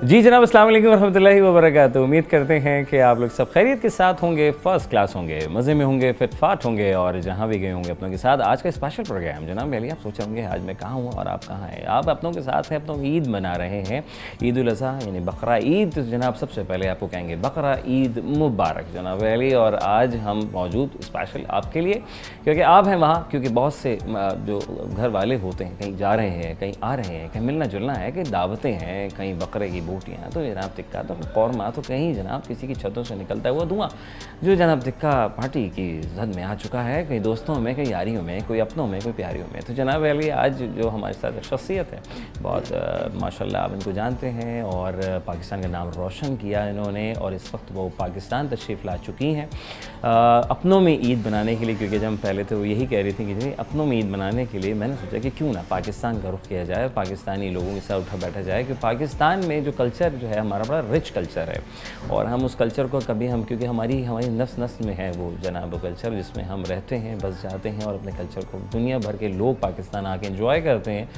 जी जनाब, अस्सलाम वालेकुम रहमतुल्लाहि व बरकातुहू। उम्मीद करते हैं कि आप लोग सब खैरियत के साथ होंगे, फर्स्ट क्लास होंगे, मज़े में होंगे, फिटफाट होंगे और जहाँ भी गए होंगे अपनों के साथ। आज का स्पेशल प्रोग्राम जनाब मेरे लिए आप सोच होंगे आज मैं कहाँ हूँ और आप कहाँ हैं। आप अपनों के साथ हैं, अपनों ईद मना रहे हैं, ईद उल अज़हा यानी बकरा ईद। जनाब सबसे पहले आपको कहेंगे बकरा ईद मुबारक जनाब अली। और आज हम मौजूद स्पेशल आपके लिए क्योंकि आप हैं वहाँ, क्योंकि बहुत से जो घर वाले होते हैं कहीं जा रहे हैं, कहीं आ रहे हैं, कहीं मिलना जुलना है, कहीं दावतें हैं, कहीं बकरे की बोटियाँ, तो जनाब टिक्का तो कौरमा, तो कहीं जनाब किसी की छतों से निकलता हुआ धुआं जो जनाब टिक्का पार्टी की जद में आ चुका है, कहीं दोस्तों में, कहीं यारियों में, कोई अपनों में, कोई प्यारियों में। तो जनाब अली आज जो हमारे साथ शख्सियत है बहुत माशाल्लाह आप इनको जानते हैं और पाकिस्तान का नाम रोशन किया इन्होंने और इस वक्त वो पाकिस्तान तशरीफ़ ला चुकी हैं अपनों में ईद बनाने के लिए। क्योंकि जब हम पहले तो वो यही कह रही थी कि अपनों में ईद बनाने के लिए मैंने सोचा कि क्यों ना पाकिस्तान का रुख किया जाए, पाकिस्तानी लोगों के साथ उठा बैठा जाए। कि पाकिस्तान में जो कल्चर जो है हमारा बड़ा रिच कल्चर है और हम उस कल्चर को कभी हम क्योंकि हमारी नस नस में है वो जनाब कल्चर जिसमें हम रहते हैं, बस जाते हैं और अपने कल्चर को दुनिया भर के लोग पाकिस्तान आके एंजॉय करते हैं।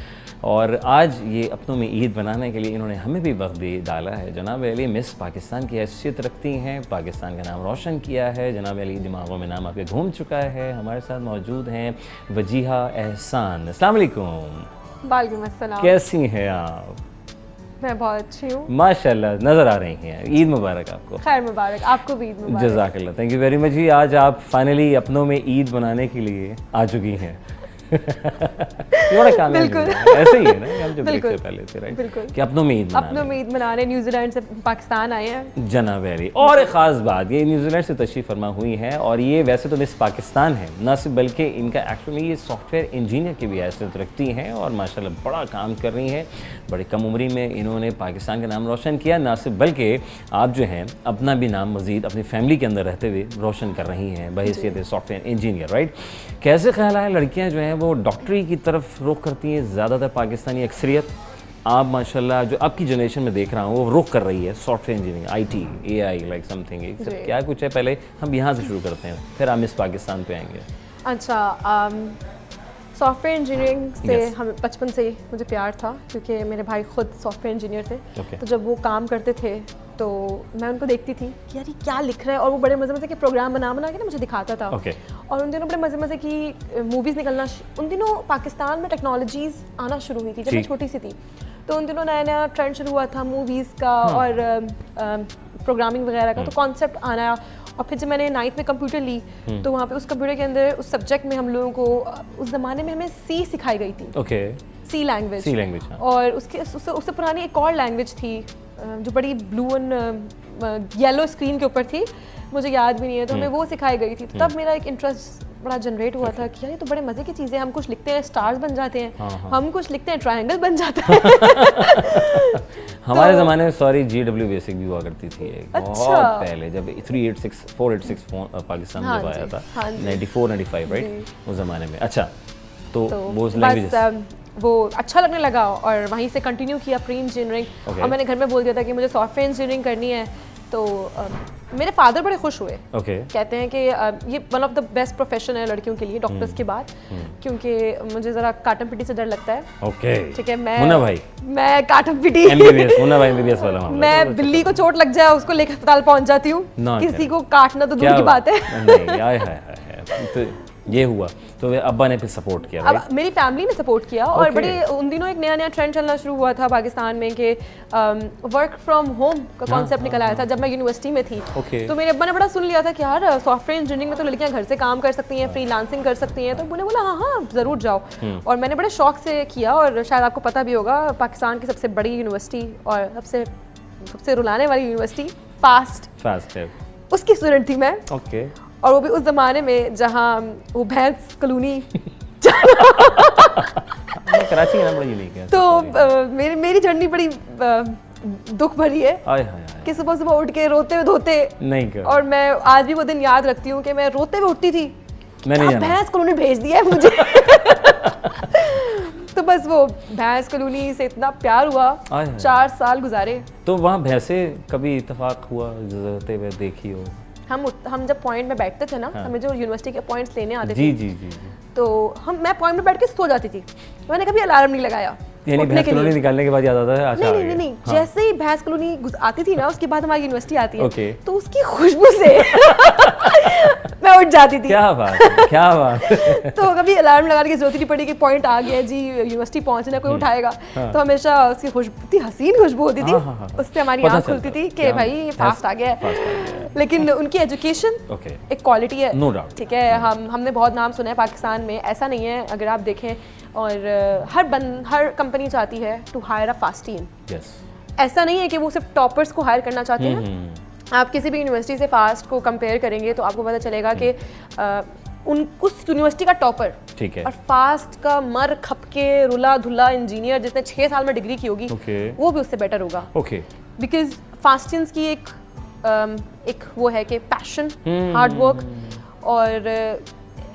और आज ये अपनों में ईद बनाने के लिए इन्होंने हमें भी वक्त भी डाला है। जनाब अली मिस पाकिस्तान की हैसियत रखती हैं, पाकिस्तान का नाम रोशन किया है। जनाब अली दिमागों में नाम आपके घूम चुका है। हमारे साथ मौजूद हैं वजीहा एहसान। अस्सलाम वालेकुम। वालेकुम अस्सलाम। कैसी हैं आप? मैं बहुत अच्छी हूँ माशाल्लाह, नज़र आ रही हैं। ईद मुबारक आपको। खैर मुबारक, आपको भी ईद मुबारक। जज़ाकल्लाह, थैंक यू वेरी मच जी। आज आप फाइनली अपनों में ईद बनाने के लिए आ चुकी हैं। बड़ा कामयाब बिल्कुल ऐसे ही है ना, हम जो ब्रेक से पहले थे राइट, बिल्कुल कि अपनों में ईद मनाने न्यूजीलैंड से पाकिस्तान आए हैं जनाब अली। और एक ख़ास बात, ये न्यूजीलैंड से तशरीफ़ फरमा हुई हैं और ये वैसे तो मिस पाकिस्तान है न सिर्फ, बल्कि इनका एक्चुअली ये सॉफ्टवेयर इंजीनियर की भी हैसियत रखती हैं और माशाल्लाह बड़ा काम कर रही हैं। बड़ी कम उम्री में इन्होंने पाकिस्तान का नाम रोशन किया, ना सिर्फ बल्कि आप जो हैं अपना भी नाम मज़ीद अपनी फैमिली के अंदर रहते हुए रोशन कर रही हैं बहैसियत सॉफ्टवेयर इंजीनियर राइट। कैसे ख्याल है लड़कियाँ जो हैं वो डॉक्टरी की तरफ रुख करती हैं ज़्यादातर पाकिस्तानी अक्सरियत, आप माशाल्लाह जो आपकी जनरेशन में देख रहा हूँ वो रुख कर रही है software engineering, IT, AI like something सब क्या कुछ है। पहले हम यहाँ से शुरू करते हैं फिर हम इस पाकिस्तान पे आएंगे। अच्छा, सॉफ्टवेयर इंजीनियरिंग से हम बचपन से मुझे प्यार था क्योंकि मेरे भाई खुद सॉफ्टवेयर इंजीनियर थे। तो जब वो काम करते थे तो मैं उनको देखती थी कि यार ये क्या लिख रहा है, और वो बड़े मज़े मज़े के प्रोग्राम बना के ना मुझे दिखाता था। और उन दिनों बड़े मज़े मज़े की मूवीज़ निकलना, उन दिनों पाकिस्तान में टेक्नोलॉजीज़ आना शुरू हुई थी जब मैं छोटी सी थी। तो उन दिनों नया नया ट्रेंड शुरू हुआ था मूवीज़ का और प्रोग्रामिंग वगैरह का, तो कॉन्सेप्ट आना। और फिर जब मैंने 9th में कंप्यूटर ली तो वहाँ पे उस कंप्यूटर के अंदर उस सब्जेक्ट में हम लोगों को उस ज़माने में हमें C सिखाई गई थी। सी लैंग्वेज। और उससे पुरानी एक और लैंग्वेज थी जो बड़ी ब्लू एंड येलो स्क्रीन के ऊपर थी, मुझे याद भी नहीं है, तो हमें वो सिखाई गई थी। तो तब मेरा एक इंटरेस्ट बड़ा जनरेट हुआ था कि यार ये तो बड़े मज़े की चीज़ें, हम कुछ लिखते हैं स्टार्स बन जाते हैं, हम कुछ लिखते हैं ट्रायंगल बन जाता है। हमारे ज़माने में सॉरी GW बेसिक भी हुआ करती थी बहुत पहले, जब 486 पाकिस्तान में जब आया था 94-95 राइट उस ज़माने में। अच्छा तो वो लैंग्वेज वो अच्छा लगने लगा और वहीं से कंटिन्यू किया प्री इंजीनियरिंग। और मैंने घर में बोल दिया था कि मुझे सॉफ्टवेयर इंजीनियरिंग करनी है। तो मेरे फादर बड़े खुश हुए। कहते हैं कि ये one of the best profession है लड़कियों के लिए डॉक्टर्स के बाद, क्योंकि मुझे ज़रा काटम पिटी से डर लगता है। ठीक है, मैं काटम पिटी वाला मैं बिल्ली को चोट लग जाए उसको लेकर अस्पताल पहुंच जाती हूँ, किसी को काटना तो दूर की बात है। ये हुआ तो अब्बा ने फिर सपोर्ट किया, अब मेरी फैमिली ने सपोर्ट किया। और बड़े उन दिनों एक नया ट्रेंड चलना शुरू हुआ था पाकिस्तान में कि वर्क फ्रॉम होम का कॉन्सेप्ट निकल आया था जब मैं यूनिवर्सिटी में थी। तो मेरे अब्बा ने बड़ा सुन लिया था कि यार सॉफ्टवेयर इंजीनियरिंग में तो लड़कियां घर से काम कर सकती हैं, फ्रीलांसिंग कर सकती हैं। तो उन्होंने बोला हाँ ज़रूर जाओ। और मैंने बड़े शौक से किया और शायद आपको पता भी होगा पाकिस्तान की सबसे बड़ी यूनिवर्सिटी और सबसे रुलाने वाली यूनिवर्सिटी फास्ट है, उसकी स्टूडेंट थी मैं। और वो भी उस जमाने में जहाँ वो भैंस कॉलोनी कराची ना बड़ी यूनिक है। तो मेरी जर्नी बड़ी दुख भरी है कि सुबह सुबह उठ के रोते हुए धोते नहीं कर। और मैं आज भी वो दिन याद रखती हूँ कि मैं रोते हुए उठती थी, भैंस कॉलोनी भेज दिया है मुझे। तो बस वो भैंस कॉलोनी से इतना प्यार हुआ, 4 साल गुजारे। तो वहाँ भैंसे कभी इत्तेफाक हुआ देखी हो? हम जब पॉइंट में बैठते थे ना, हमें जो यूनिवर्सिटी के पॉइंट्स लेने आते थे जी जी जी तो मैं पॉइंट में बैठ के सो जाती थी। मैंने कभी अलार्म नहीं लगाया यानी उठने भैंस के लिए। कॉलोनी निकालने के बाद याद आता है अच्छा नहीं नहीं नहीं, जैसे ही भैंस कॉलोनी आती थी ना, उसके बाद हमारी यूनिवर्सिटी आती है, Okay. तो उसकी खुशबू से मैं उठ जाती थी। क्या बात है, क्या बात है। तो कभी अलार्म लगाने की जरूरत ही नहीं पड़ी कि पॉइंट आ गया जी, यूनिवर्सिटी पहुंचना, कोई उठाएगा। तो हमेशा उसकी खुशबू, इतनी हसीन खुशबू होती थी, हाँ। उससे हमारी पता आँख चलता खुलती थी है। कि क्या भाई ये फास्ट आ गया है। लेकिन उनकी एजुकेशन Okay. एक क्वालिटी है, No doubt. ठीक है। हमने बहुत नाम सुना है पाकिस्तान में, ऐसा नहीं है अगर आप देखें, और हर कंपनी चाहती है to hire a fast team. Yes. ऐसा नहीं है कि वो सिर्फ टॉपर्स को हायर करना चाहते हैं। आप किसी भी यूनिवर्सिटी से फास्ट को कंपेयर करेंगे तो आपको पता चलेगा कि उस यूनिवर्सिटी का टॉपर ठीक है। और फास्ट का मर खपके रुला धुला इंजीनियर जिसने 6 साल में डिग्री की होगी, Okay. वो भी उससे बेटर होगा। Okay. बिकॉज फास्टियंस की एक वो है कि पैशन, हार्ड वर्क और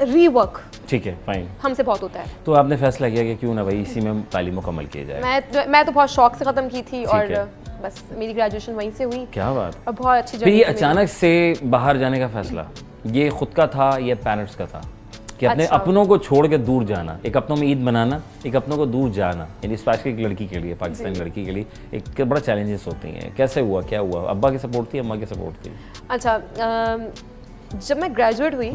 रीवर्क ठीक है, फाइन। हमसे बहुत होता है। तो आपने फैसला किया कि क्यों ना भाई इसी में तालीम मुकम्मल किया जाए। मैं तो बहुत शौक से ख़त्म की थी, और है। बस मेरी ग्रेजुएशन वहीं से हुई, क्या बात। और बहुत अच्छी फिर ये जर्नी थी मेरी। अचानक से बाहर जाने का फैसला, ये खुद का था या पेरेंट्स का था कि अपने अच्छा। अपनों को छोड़ के दूर जाना, एक अपनों में ईद बनाना, एक अपनों को दूर जाना, यानी स्पेशली एक लड़की के लिए, पाकिस्तानी लड़की के लिए एक बड़ा चैलेंजेस होती हैं। कैसे हुआ, क्या हुआ? अब्बा की सपोर्ट थी, अम्मा की सपोर्ट थी? अच्छा, जब मैं ग्रेजुएट हुई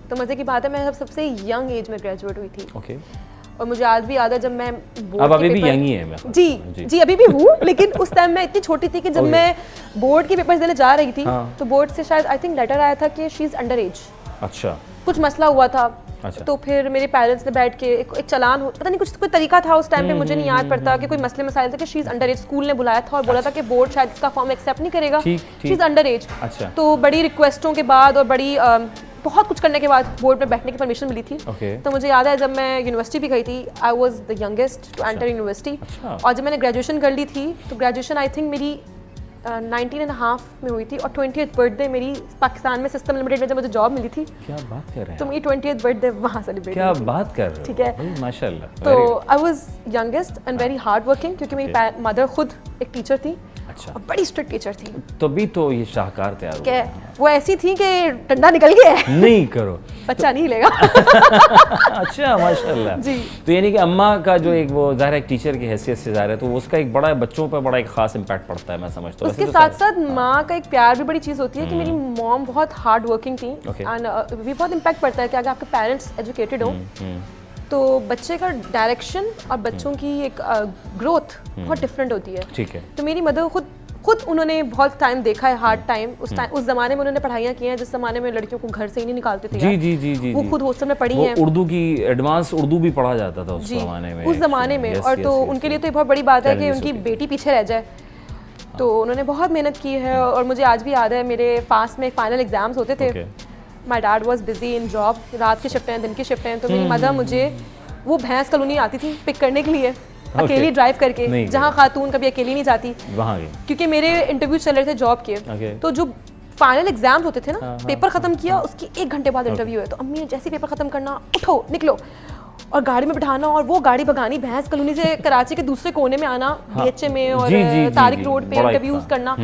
तो मज़े की बात है, मैं सबसे यंग एज में ग्रेजुएट हुई थी। ओके। और मुझे आज भी याद है जब मैं बोर्ड अब के अभी भी पेपर- यंग ही है मैं। जी अभी भी हूँ, लेकिन उस टाइम मैं इतनी छोटी थी कि जब Okay. मैं बोर्ड के पेपर्स देने जा रही थी, हाँ। तो बोर्ड से शायद आई थिंक लेटर आया था कि शी इज़ अंडर एज, अच्छा। कुछ मसला हुआ था। अच्छा। तो फिर मेरे पेरेंट्स ने बैठ के एक चालान पता नहीं कुछ कोई तरीका था उस टाइम पे, मुझे नहीं याद पड़ता कि कोई मसले मसाइल थे कि she is under as. School ने बुलाया था और बोला था कि बोर्ड शायद इसका फॉर्म एक्सेप्ट नहीं करेगा, ठीक, शी इज़ अंडर एज। अच्छा। तो बड़ी रिक्वेस्टों के बाद और बड़ी बहुत कुछ करने के बाद बोर्ड में बैठने की परमिशन मिली थी। Okay. तो मुझे याद है जब मैं यूनिवर्सिटी भी गई थी, I was the youngest to enter university. अच्छा। और जब मैंने ग्रेजुएशन कर ली थी, तो ग्रेजुएशन आई थिंक मेरी 19 and a half में हुई थी, और 20th बर्थडे मेरी पाकिस्तान में सिस्टम लिमिटेड में जब मुझे जॉब मिली थी, क्या बात कर रहे हैं? तो मेरी 20th बर्थडे वहाँ सेलिब्रेट क्या हुई थी। बात कर रहे हो? ठीक है। भाई माशाल्लाह। तो very good. I was youngest and very hard working, क्योंकि मेरी मदर खुद एक टीचर थी, अच्छा। और बड़ी स्ट्रिक्ट टीचर थी। तभी तो ये शाहकार तैयार क्या हुआ। वो ऐसी थी कि डंडा निकल गया है, नहीं करो। बच्चा नहीं लेगा। अच्छा, माशाल्लाह। जी। तो यानी कि अम्मा का जो एक वो ज़ाहिर है एक टीचर की हैसियत से ज़ाहिर है, तो उसका एक बड़ा बच्चों पर बड़ा एक खास इम्पैक्ट पड़ता है, मैं समझता हूँ। उसके वैसे तो साथ साथ माँ का एक प्यार भी बड़ी चीज़ होती है कि मेरी मॉम बहुत हार्ड वर्किंग थी, Okay. एंड भी बहुत इम्पैक्ट पड़ता है कि अगर आपके पेरेंट्स एजुकेटेड हो तो बच्चे का डायरेक्शन और बच्चों की एक ग्रोथ बहुत डिफरेंट होती है। ठीक है। तो मेरी मदर खुद उन्होंने बहुत टाइम देखा है, हार्ड टाइम। उस ज़माने में उन्होंने पढ़ाइयाँ की हैं जिस ज़माने में लड़कियों को घर से ही नहीं निकालते थे जी यार। जी जी जी वो जी। खुद हॉस्टल में पढ़ी वो हैं उर्दू की एडवांस उर्दू भी पढ़ा जाता था उस जी, ज़माने में। उस ज़माने में। Yes, और yes, तो yes, उनके yes. लिए तो ये बहुत बड़ी बात है कि Challenges उनकी होती है। बेटी पीछे रह जाए। तो उन्होंने बहुत मेहनत की है, और मुझे आज भी याद है मेरे पास में फाइनल एग्जाम्स होते थे। Okay. My dad was busy in job, रात की शिफ्टें हैं, दिन की शिफ्टें हैं, तो मेरी मदर मुझे वो भैंस कॉलोनी आती थी पिक करने के लिए, अकेली ड्राइव करके, नहीं जहाँ खातून कभी अकेली नहीं जाती, वहाँ गई। क्योंकि मेरे इंटरव्यू चल रहे थे जॉब के। Okay. तो जो फाइनल एग्जाम्स होते थे ना, हाँ, पेपर खत्म किया उसकी 1 घंटे बाद इंटरव्यू है, तो अम्मी ने जैसे ही पेपर खत्म करना, उठो निकलो, और गाड़ी में बिठाना, और वो गाड़ी भगानी भैंस कॉलोनी से कराची के दूसरे कोने में आना, BHA में और जी, जी, जी, तारिक जी, रोड पे बड़ा इंटरव्यूज एक करना,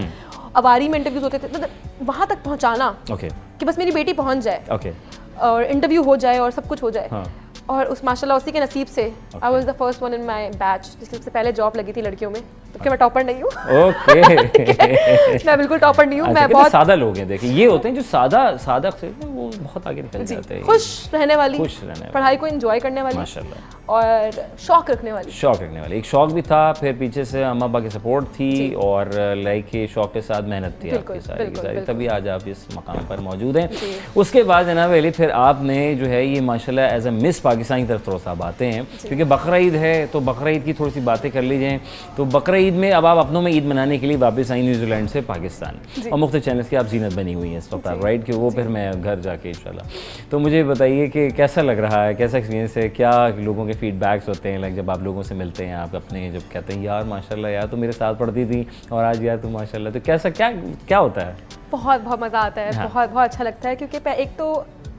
अवारी में इंटरव्यूज होते थे, तो वहाँ तक पहुँचाना ओके कि बस मेरी बेटी पहुँच जाए ओके। और इंटरव्यू हो जाए और सब कुछ हो जाए। हाँ। और उस माशाल्लाह उसी के नसीब से आई was the first one in my batch, जिसकी सबसे पहले जॉब लगी थी लड़कियों में। तो मैं टॉपर नहीं हूँ। ओके। मैं बिल्कुल टॉपर नहीं हूँ। अच्छा, मैं कितने बहुत सादा लोग हैं, देखिए ये होते हैं जो सादा से वो बहुत आगे निकल जाते हैं। खुश रहने वाली, खुश रहने वाली, पढ़ाई को एंजॉय करने वाली, माशाल्लाह, और शौक रखने वाली। शौक रखने वाली। एक शौक भी था, फिर पीछे से अम्मा अब्बा की सपोर्ट थी, और लाइक के शौक के साथ मेहनत थी बिल्कुल, आपकी सारी की बिल्कुल, सारी, बिल्कुल। तभी आज आप इस मकाम पर मौजूद हैं। उसके बाद जनाब अली फिर आपने जो है ये माशाल्लाह एज अ मिस पाकिस्तान की तरफ थोड़ा सा आते हैं, क्योंकि बकरा ईद है, तो बकरा ईद की थोड़ी सी बातें कर ली जाएँ। तो बकरा ईद में अब आप अपनों में ईद मनाने के लिए वापस आई न्यूजीलैंड से पाकिस्तान, और मुख्तलिफ चैनल्स की आप जीनत बनी हुई हैं इस वक्त, राइट, कि वो फिर मैं घर जाके इंशाल्लाह। तो मुझे बताइए कि कैसा लग रहा है, कैसा एक्सपीरियंस है, क्या लोगों के फीडबैक्स होते हैं, लाइक जब आप लोगों से मिलते हैं, आप अपने जब कहते हैं यार माशाल्लाह यार तो मेरे साथ पढ़ती थी और आज यार तुम माशाल्लाह, तो कैसा क्या होता है? बहुत मज़ा आता है। हाँ। बहुत अच्छा लगता है, क्योंकि एक तो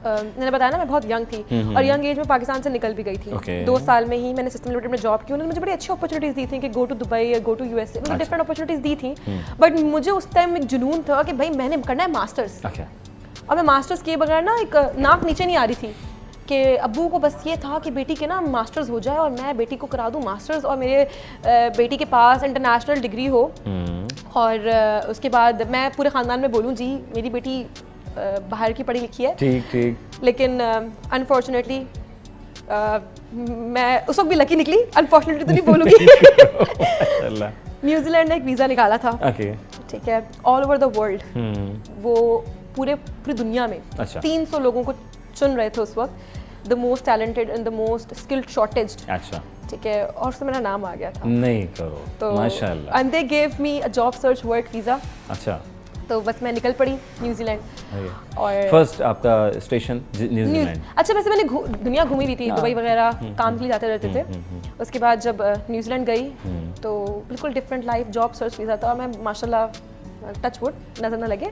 मैंने बताया ना मैं बहुत यंग थी, और यंग एज में पाकिस्तान से निकल भी गई थी। Okay. 2 साल में ही मैंने सिस्टम लिमिटेड में जॉब की। उन्होंने मुझे बड़ी अच्छी अपॉर्चुनिटीज़ दी थी कि गो टू दुबई या गो टू USA, मुझे डिफरेंट अपॉर्चुनिटीज़ दी थी। बट मुझे उस टाइम एक जुनून था कि भाई मैंने करना है मास्टर्स, अच्छा, और मैं मास्टर्स किए बगैर ना एक नाक नीचे नहीं आ रही थी कि अब्बू को बस ये था कि बेटी के ना मास्टर्स हो जाए और मैं बेटी को करा दूँ मास्टर्स और मेरे बेटी के पास इंटरनेशनल डिग्री हो और उसके बाद मैं पूरे ख़ानदान में बोलूँ जी मेरी बेटी बाहर की पढ़ी लिखी है। ठीक ठीक। लेकिन अनफॉर्चुनेटली मैं उस वक्त भी लकी निकली, अनफॉर्चुनेटली तो नहीं बोलूँगी। न्यूजीलैंड ने एक वीज़ा निकाला था, ठीक है, ऑल ओवर द वर्ल्ड, वो पूरी दुनिया में 300 लोगों को चुन रहे थे उस वक्त, the most talented and the most skilled shortage. अच्छा, ठीक है, और उसमें मेरा नाम आ गया था। नहीं करो तो माशाल्लाह। And they gave me a job search work visa. अच्छा, तो बस मैं निकल पड़ी न्यूजीलैंड। और फर्स्ट आपका स्टेशन न्यूजीलैंड। अच्छा, वैसे मैंने दुनिया घूमी हुई थी, दुबई वगैरह काम के लिए जाते रहते थे। उसके बाद जब न्यूजीलैंड गई तो बिल्कुल different life, job search visa था। मैं माशाल्लाह टच वुड नजर न लगे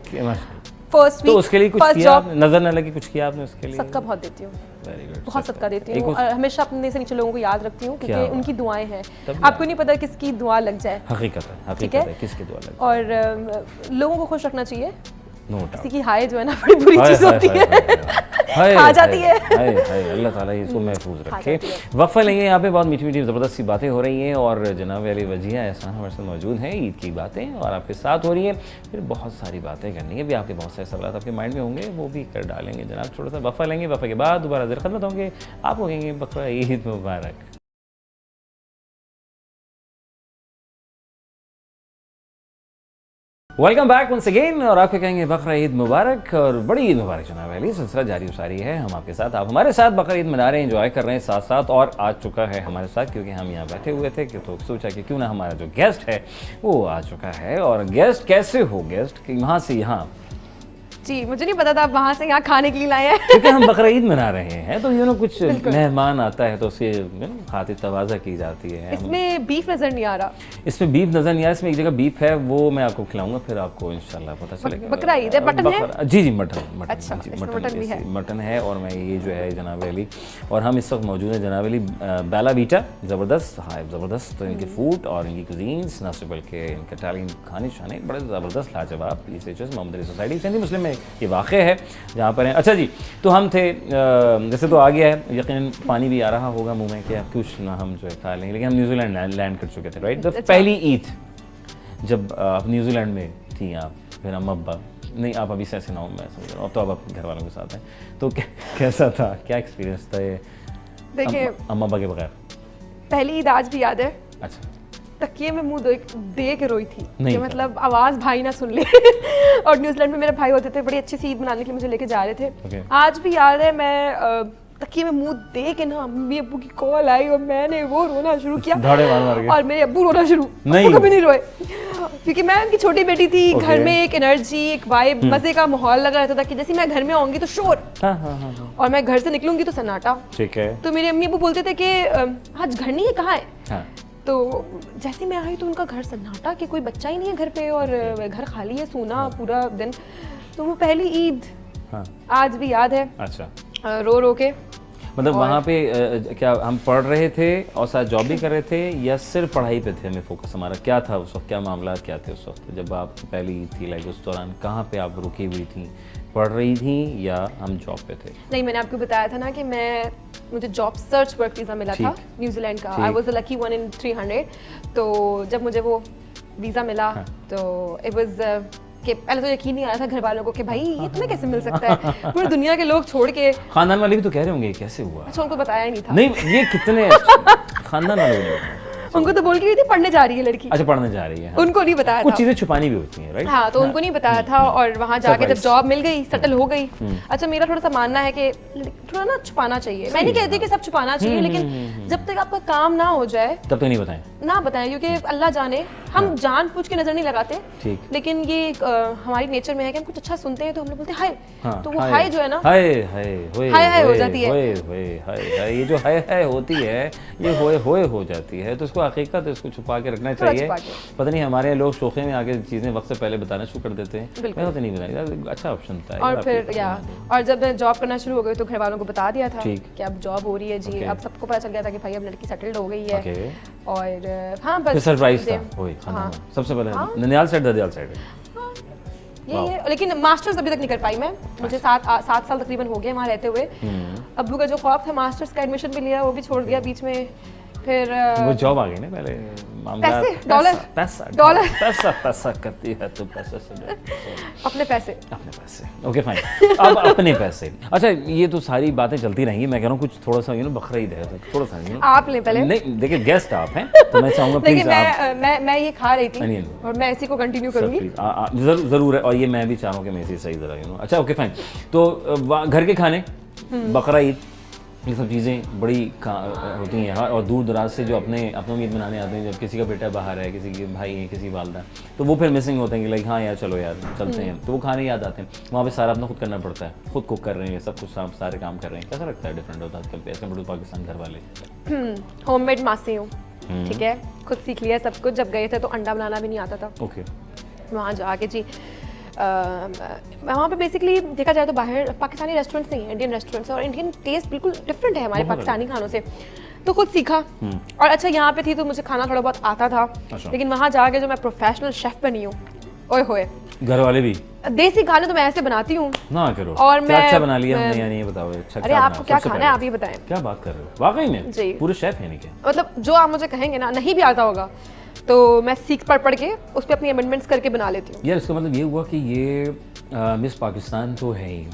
फर्स्ट वीक। तो उसके लिए कुछ किया आपने? नजर न लगी कुछ किया आपने उसके लिए? सदका बहुत देती हूँ, वेरी गुड, बहुत सदका देती हूँ और हमेशा अपने से नीचे लोगों को याद रखती हूँ क्योंकि उनकी दुआएं हैं। आपको नहीं पता किसकी दुआ लग जाए। हकीकत है किसकी दुआ लग जाए। और लोगों को खुश रखना चाहिए। किसी की हाय जो है ना बड़ी बुरी चीज होती है, आ जाती है। अल्लाह ताला इसको महफूज रखे। वक्फा लेंगे, यहाँ पे बहुत मीठी मीठी ज़बरदस्त सी बातें हो रही हैं और जनाब अली वजिया एहसान हमारे साथ मौजूद हैं। ईद की बातें और आपके साथ हो रही हैं, फिर बहुत सारी बातें करनी है भी, आपके बहुत सारे सवाल आपके माइंड में होंगे, वो भी कर डालेंगे जनाब। थोड़ा सा वक्फा लेंगे, वक्फे के बाद दोबारा ज़रा खदमत होंगे, आप कहेंगे बकरा ईद मुबारक। वेलकम बैक वंस अगेन और आपके कहेंगे बकरा ईद मुबारक और बड़ी ईद मुबारक जनाब अली। सिलसिला जारी उसारी है, हम आपके साथ, आप हमारे साथ बकरा ईद मना रहे हैं, एंजॉय कर रहे हैं साथ साथ। और आ चुका है हमारे साथ क्योंकि हम यहाँ बैठे हुए थे तो सोचा कि क्यों ना हमारा जो गेस्ट है वो आ चुका है। और गेस्ट कैसे हो, गेस्ट यहाँ से यहाँ? जी, मुझे नहीं पता था आप वहाँ से यहाँ खाने के लिए लाए हैं। क्योंकि हम बकरा ईद मना रहे हैं तो कुछ मेहमान आता है तो उसके खातिर तवाज़ा की जाती है। इसमें बीफ नज़र नहीं आ रहा, इसमें बीफ नज़र नहीं आ रहा, इसमें एक जगह बीफ है, वो मैं आपको खिलाऊंगा, फिर आपको इंशाल्लाह पता चलेगा। बकरा ईद है, मटन है? जी जी, मटन। अच्छा, मटन है। और मैं ये जो है जनाब अली, और हम इस वक्त मौजूद हैं जनाब अली बेला वीटा, ज़बरदस्त ज़बरदस्त। तो इनके फूड और इनकी कुजीन्स न सिर्फ बल्कि इनके इटालियन खाने शाने बड़े ज़बरदस्त लाजवाब। PCHS मोहम्मद अली सोसाइटी सिंधी मुस्लिम में ये वाक़ है जहाँ पर हैं। अच्छा जी, तो हम थे जैसे तो आ गया है यकीनन, पानी भी आ रहा होगा मुंह में कि आप कुछ ना हम जो है खा लेंगे, लेकिन हम न्यूजीलैंड लैंड कर चुके थे, राइट। तो पहली ईद जब आप न्यूजीलैंड में थी, आप फिर अम्मा अब्बा नहीं, आप अभी से ऐसे ना हो, मैं समझ रहा हूँ, अब तो आप घर वालों के साथ हैं, तो कैसा था, क्या एक्सपीरियंस था ये देखिए अम्मा अब्बा के बगैर? पहली ईद आज भी याद है। अच्छा, तकिए में मुंह दे के रोई थी कि मतलब आवाज़ भाई ना सुन ले। और न्यूजीलैंड में मेरे भाई होते थे, बड़ी अच्छी सी ईद मनाने के लिए मुझे लेके जा रहे थे। आज भी याद है, मैं तकिए में मुंह दे के ना मम्मी अब्बू की कॉल आई और मैंने वो रोना शुरू किया और मेरे अब्बू रोना शुरू, कभी नहीं रोए क्योंकि मैं उनकी छोटी बेटी थी। घर में एक एनर्जी, एक वाइब, मजे का माहौल लगा रहता था कि जैसे मैं घर में आऊंगी तो शोर, और मैं घर से निकलूंगी तो सन्नाटा। ठीक है। तो मेरे अम्मी अब्बू बोलते थे कि आज घर नहीं है, कहाँ है? तो जैसे मैं आई तो उनका घर सन्नाटा कि कोई बच्चा ही नहीं है घर पे और घर खाली है, सोना पूरा दिन। तो वो पहली ईद आज भी याद है। अच्छा, रो रो के। मतलब वहाँ पे क्या हम पढ़ रहे थे और साथ जॉब भी कर रहे थे या सिर्फ पढ़ाई पे थे हमें फोकस हमारा? क्या था उस वक्त, क्या मामला क्या थे उस वक्त जब आप पहली थी, लाइक उस दौरान कहाँ पे आप रुकी हुई थी, पढ़ रही थी या हम जॉब पे थे? नहीं, मैंने आपको बताया था ना कि मुझे जॉब सर्च वर्क वीज़ा मिला था न्यूजीलैंड का। आई was the lucky one in 300। तो जब मुझे वो वीज़ा मिला तो इट वाज कि पहले तो यकीन नहीं आ रहा था घर वालों को कि भाई ये तुम्हें कैसे मिल सकता है, पूरी दुनिया के लोग छोड़ के। खानदान वाले भी तो कह रहे होंगे कैसे हुआ? अच्छा, उनको बताया ही नहीं था। नहीं, ये कितने खानदान वाले उनको तो बोल के गई थी पढ़ने जा रही है लड़की। अच्छा, पढ़ने जा रही है। उनको नहीं बताया था, कुछ चीजें छुपानी भी होती हैं, राइट? हाँ, तो उनको नहीं बताया था। और वहाँ जाके जब जॉब मिल गई, सेटल हो गई। अच्छा, मेरा थोड़ा सा मानना है कि थोड़ा ना छुपाना चाहिए। मैं नहीं कहती कि सब छुपाना चाहिए, लेकिन जब तक आपका काम ना हो जाए तब तक नहीं बताएं, ना बताएं, क्योंकि अल्लाह जाने हम जानबूझ के नजर नहीं लगाते, लेकिन ये हमारी नेचर में है कि हम कुछ अच्छा सुनते हैं तो हम लोग बोलते हैं हाय, तो वो हाय जो है ना हाय हाय हो जाती है। ये जो हाय हाय होती है ये होए होए हो जाती है, तो इसको हकीकत इसको छुपा के रखना चाहिए। पता नहीं हमारे लोग शौक़े में आके चीज़ें वक्त से पहले बताना शुरू कर देते हैं। मैं तो नहीं बताई, अच्छा ऑप्शन था। और फिर और जब मैं जॉब करना शुरू हो गई तो घर वालों को बता दिया था कि अब जॉब हो रही है जी। अब सबको पता चल गया था कि भाई अब लड़की सेटल्ड हो गई है। और हाँ, बस सरप्राइज था वही। सबसे पहले ननियाल साइड, ददियाल साइड? ये लेकिन मास्टर्स अभी तक नहीं कर पाई मैं, मुझे 7 साल तकरीबन हो गए वहाँ रहते हुए। अब्बू का जो ख्वाब था मास्टर्स का एडमिशन भी लिया, वो भी छोड़ दिया बीच में। फिर वो जॉब आ गई ना पहले, पैसे, डॉलर, डॉलर, पैसा करती है तो पैसे से अपने पैसे, ओके फाइन। अब अपने पैसे, अच्छा ये तो सारी बातें चलती रहेंगी, मैं कह रहा हूँ कुछ थोड़ा सा बकरा ईद है तो थोड़ा सा आप ले पहले। नहीं देखिए गेस्ट आप हैं तो मैं चाहूँगा प्लीज आप। मैं ये खा रही थी और मैं इसी को कंटिन्यू करूँगी। जरूर है, और ये मैं भी चाह रहा हूँ कि मैं इसी सही जरा अच्छा ओके फाइन। तो घर के खाने, बकरा ईद, ये सब चीज़ें बड़ी होती हैं यहाँ, और दूर दराज से जो अपने ईद मनाने आते हैं, जब किसी का बेटा बाहर है, किसी के भाई हैं, किसी वालदा, तो वो फिर मिसिंग होते हैं कि लाइक हाँ यार चलो यार चलते हैं, तो वो खाने याद आते हैं। वहाँ पे सारा अपना खुद करना पड़ता है, खुद कुक कर रहे हैं, सब कुछ सारे काम कर रहे हैं। कैसा लगता है, डिफरेंट होता है आजकल एज कम्पेयर टू पाकिस्तान घर वाले? होममेड मासी हूँ, ठीक है, खुद सीख लिया सब कुछ। जब गए थे तो अंडा बनाना भी नहीं आता था। ओके, वहाँ जाके जी वहाँ पे बेसिकली देखा जाए तो बाहर पाकिस्तानी रेस्टोरेंट्स नहीं है, इंडियन रेस्टोरेंट्स, और इंडियन टेस्ट बिल्कुल डिफरेंट है हमारे पाकिस्तानी खानों से, तो खुद सीखा। और अच्छा यहाँ पे थी तो मुझे खाना थोड़ा बहुत आता था, लेकिन वहाँ जाके जो मैं प्रोफेशनल शेफ बनी हूँ, ओए होए, घर वाले भी देसी खाने तो मैं ऐसे बनाती हूँ ना करो। और क्या मैं अच्छा बना लिया हमने, यानी ये बताओ अच्छा। अरे आपको क्या खाना है आप ये बताएं। क्या बात कर रहे हो, वाकई में जी पूरे शेफ यानी क्या? मतलब जो आप मुझे कहेंगे ना, नहीं भी आता होगा तो मैं सीख पढ़ के उस पर अपनी अमेंडमेंट्स करके बना लेती हूँ। यार इसका मतलब ये हुआ कि ये मिस पाकिस्तान तो है ही,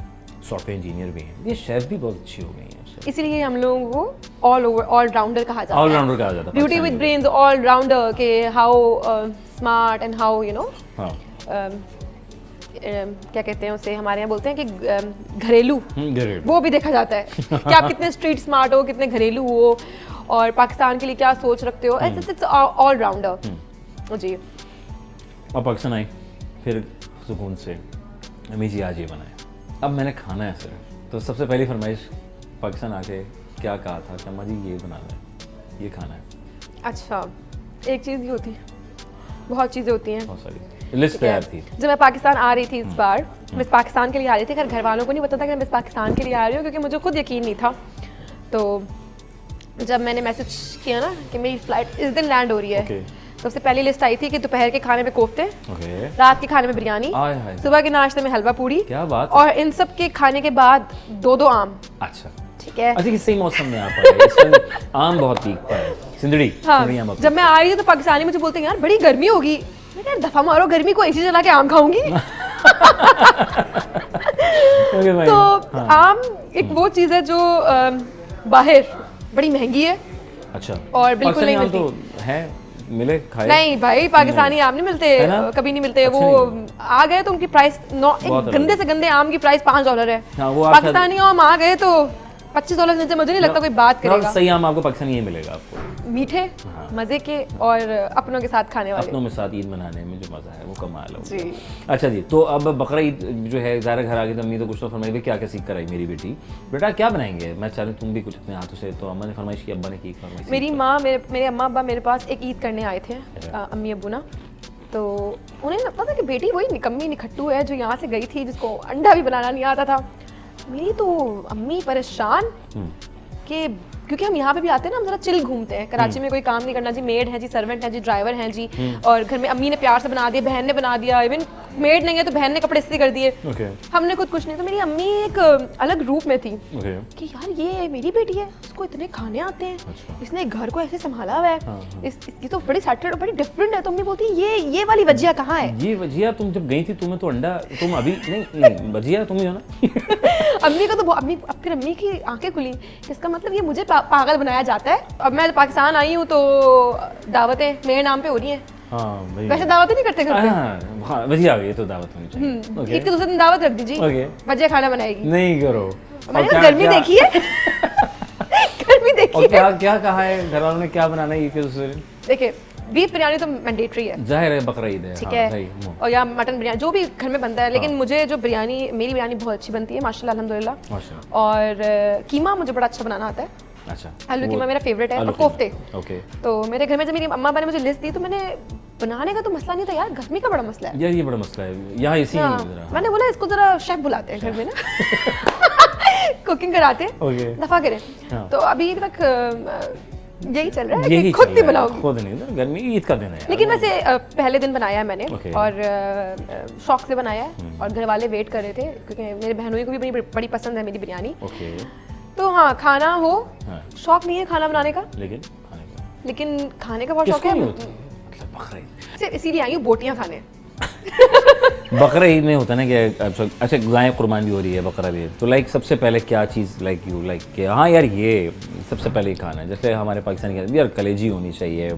सॉफ्टवेयर इंजीनियर भी हैं, ये शेफ भी बहुत अच्छी हो गई हैं, इसीलिए हम लोगों को ऑल राउंडर कहा जाता है। ऑल राउंडर कहा जाता है, beauty with brains, all rounder के how smart and how you know क्या कहते हैं उसे, हमारे यहाँ बोलते हैं कि घरेलू, वो भी देखा जाता है कि आप कितने स्ट्रीट स्मार्ट हो, कितने घरेलू हो, और पाकिस्तान के लिए क्या सोच रखते हो। इट्स ऑल राउंडर जी। और पाकिस्तान आई फिर सुकून से अम्मी जी आज ये बनाए, अब मैंने खाना है सर, तो सबसे पहली फरमाइश पाकिस्तान आके क्या कहा था कि अम्मा जी ये बनाना है, ये खाना है? अच्छा, एक चीज़ ही होती है, बहुत चीज़ें होती हैं, बहुत सारी लिस्ट तैयार थी। जब मैं पाकिस्तान आ रही थी इस बार, मिस पाकिस्तान के लिए आ रही थी, घर वालों को नहीं पता था कि मैं मिस पाकिस्तान के लिए आ रही हूँ, क्योंकि मुझे खुद यकीन नहीं था। तो जब मैंने मैसेज किया ना कि मेरी फ्लाइट इस दिन लैंड हो रही है, तो सबसे पहली लिस्ट आई थी कि दोपहर के खाने में कोफ्ते, रात के खाने में बिरयानी, सुबह के नाश्ते में हलवा पूड़ी, क्या बात, और इन सब के खाने के बाद 2 आम। अच्छा ठीक है, अच्छा किस मौसम में आप आए? इस समय आम बहुत पीक पर है, सिंदड़ी। हाँ, जब मैं आ रही थी तो पाकिस्तानी मुझे बोलते हैं यार बड़ी गर्मी होगी, मैं कहा दफा मारो गर्मी को, एसी चला के आम खाऊंगी। तो आम एक वो चीज़ है जो बाहर बड़ी महंगी है। अच्छा, और बिल्कुल नहीं मिलती तो है, मिले खाए? नहीं भाई, पाकिस्तानी आम नहीं मिलते, कभी नहीं मिलते। वो आ गए तो उनकी प्राइस एक गंदे से गंदे आम की प्राइस $5 है। पाकिस्तानी आम आ गए तो $25 नीचे मुझे नहीं लगता कोई बात करेगा। सही आम आपको पाकिस्तानी ये मिलेगा आपको, मीठे, मजे के, और अपनों के साथ खाने वाले। अपनों के साथ ईद मनाने में जो मजा है वो कमाल है जी। अच्छा जी, तो अब बकरा ईद जो है ज़ाहिर घर आ गई तो अम्मी तो कुछ तो फरमाई, क्या क्या सीख कर आई मेरी बेटी, बेटा क्या बनाएंगे? मैं चाह रही तुम भी कुछ अपने हाथों से, तो अम्मा ने फरमाइश की, अब्बा ने की फरमाइश। मेरी माँ, मेरे अम्मा अब्बा मेरे पास एक ईद करने आए थे, अम्मी अब्बू ना, तो उन्हें लगता था कि बेटी वही निकम्मी निखट्टू है जो यहाँ से गई थी, जिसको अंडा भी बनाना नहीं आता था। मेरी तो अम्मी परेशान कि क्योंकि हम यहाँ पे भी आते हैं ना, हम जरा चिल घूमते हैं, कराची में कोई काम नहीं करना जी, मेड है जी, सर्वेंट है जी, ड्राइवर हैं जी, और घर में अम्मी ने प्यार से बना दिया, बहन ने बना दिया, इवन मेड नहीं है तो बहन ने कपड़े इस्त्री कर दिए, हमने खुद कुछ नहीं। तो मेरी अम्मी एक अलग रूप में थी कि यार ये मेरी बेटी है, इसको इतने खाने आते हैं, इसने घर को ऐसे संभाला हुआ है, इसकी तो बड़ी सेटल्ड, बड़ी डिफरेंट है। तो अम्मी बोलती ये वाली वजिया कहाँ है? ये वजिया तुम जब गई थी तुम्हें तो अंडा, तुम अभी नहीं वजिया तुम ही हो ना। अम्मी का तो फिर अम्मी की आंखें खुली, इसका मतलब ये मुझे पागल बनाया जाता है। अब मैं पाकिस्तान आई हूँ तो दावतें मेरे नाम पे हो रही हैं। हाँ, वैसे दावत नहीं करते घर पे। हाँ, वजिया आ गई तो दावत होनी चाहिए। ईद के दूसरे दिन दावत रख दीजिए, वजिया खाना बनाएगी। नहीं करो, मैंने गर्मी देखी है। गर्मी देखी है। क्या कहा है घर वालों ने, क्या बनाना है ईद के दूसरे दिन? देखिए, बीफ बिरयानी तो मैंडेटरी है, जाहिर है बकरा ईद है, ठीक है, और या मटन बिरयानी जो भी घर में बनता है, लेकिन मुझे जो बिरयानी, मेरी बिरयानी बहुत अच्छी बनती है माशाल्लाह अल्हम्दुलिल्लाह, और कीमा मुझे बड़ा अच्छा बनाना आता है। अच्छा, आलू कीमा मेरा फेवरेट है, और कोफ्ते। ओके, तो मेरे घर में जब मेरी अम्मा ने मुझे लिस्ट दी तो मैंने बनाने का तो मसला नहीं था यार, गर्मी का बड़ा मसला है यार, ये बड़ा मसला है यहाँ इसी मैंने बोला इसको जरा शेफ बुलाते हैं घर में ना, कुकिंग कराते हैं, दफा करें। तो अभी तक यही चल रहा है यही कि खुद चल नहीं रहा है, बनाऊंगी। खुद नहीं ना, गर्मी ईद का दिन है। लेकिन वैसे पहले दिन बनाया है मैंने Okay. और शौक से बनाया है और घर वाले वेट कर रहे थे क्योंकि मेरे बहनों को भी बड़ी पसंद है मेरी बिरयानी। ओके। तो हाँ, खाना हो, हाँ। शौक नहीं है खाना बनाने का, लेकिन खाने का लेकिन खाने का बहुत शौक किसको है। नहीं होता? मतलब बकरीद, सिर्फ इसीलिए आई हूँ बोटियाँ खाने। बकरा ईद में होता है ना कि अच्छा गाय कुर्बान भी हो रही है, बकरा भी है, तो लाइक सबसे पहले क्या चीज़ लाइक यू लाइक कि हाँ यार ये सबसे पहले ही खाना है, जैसे हमारे पाकिस्तानी कहते हैं यार कलेजी होनी चाहिए।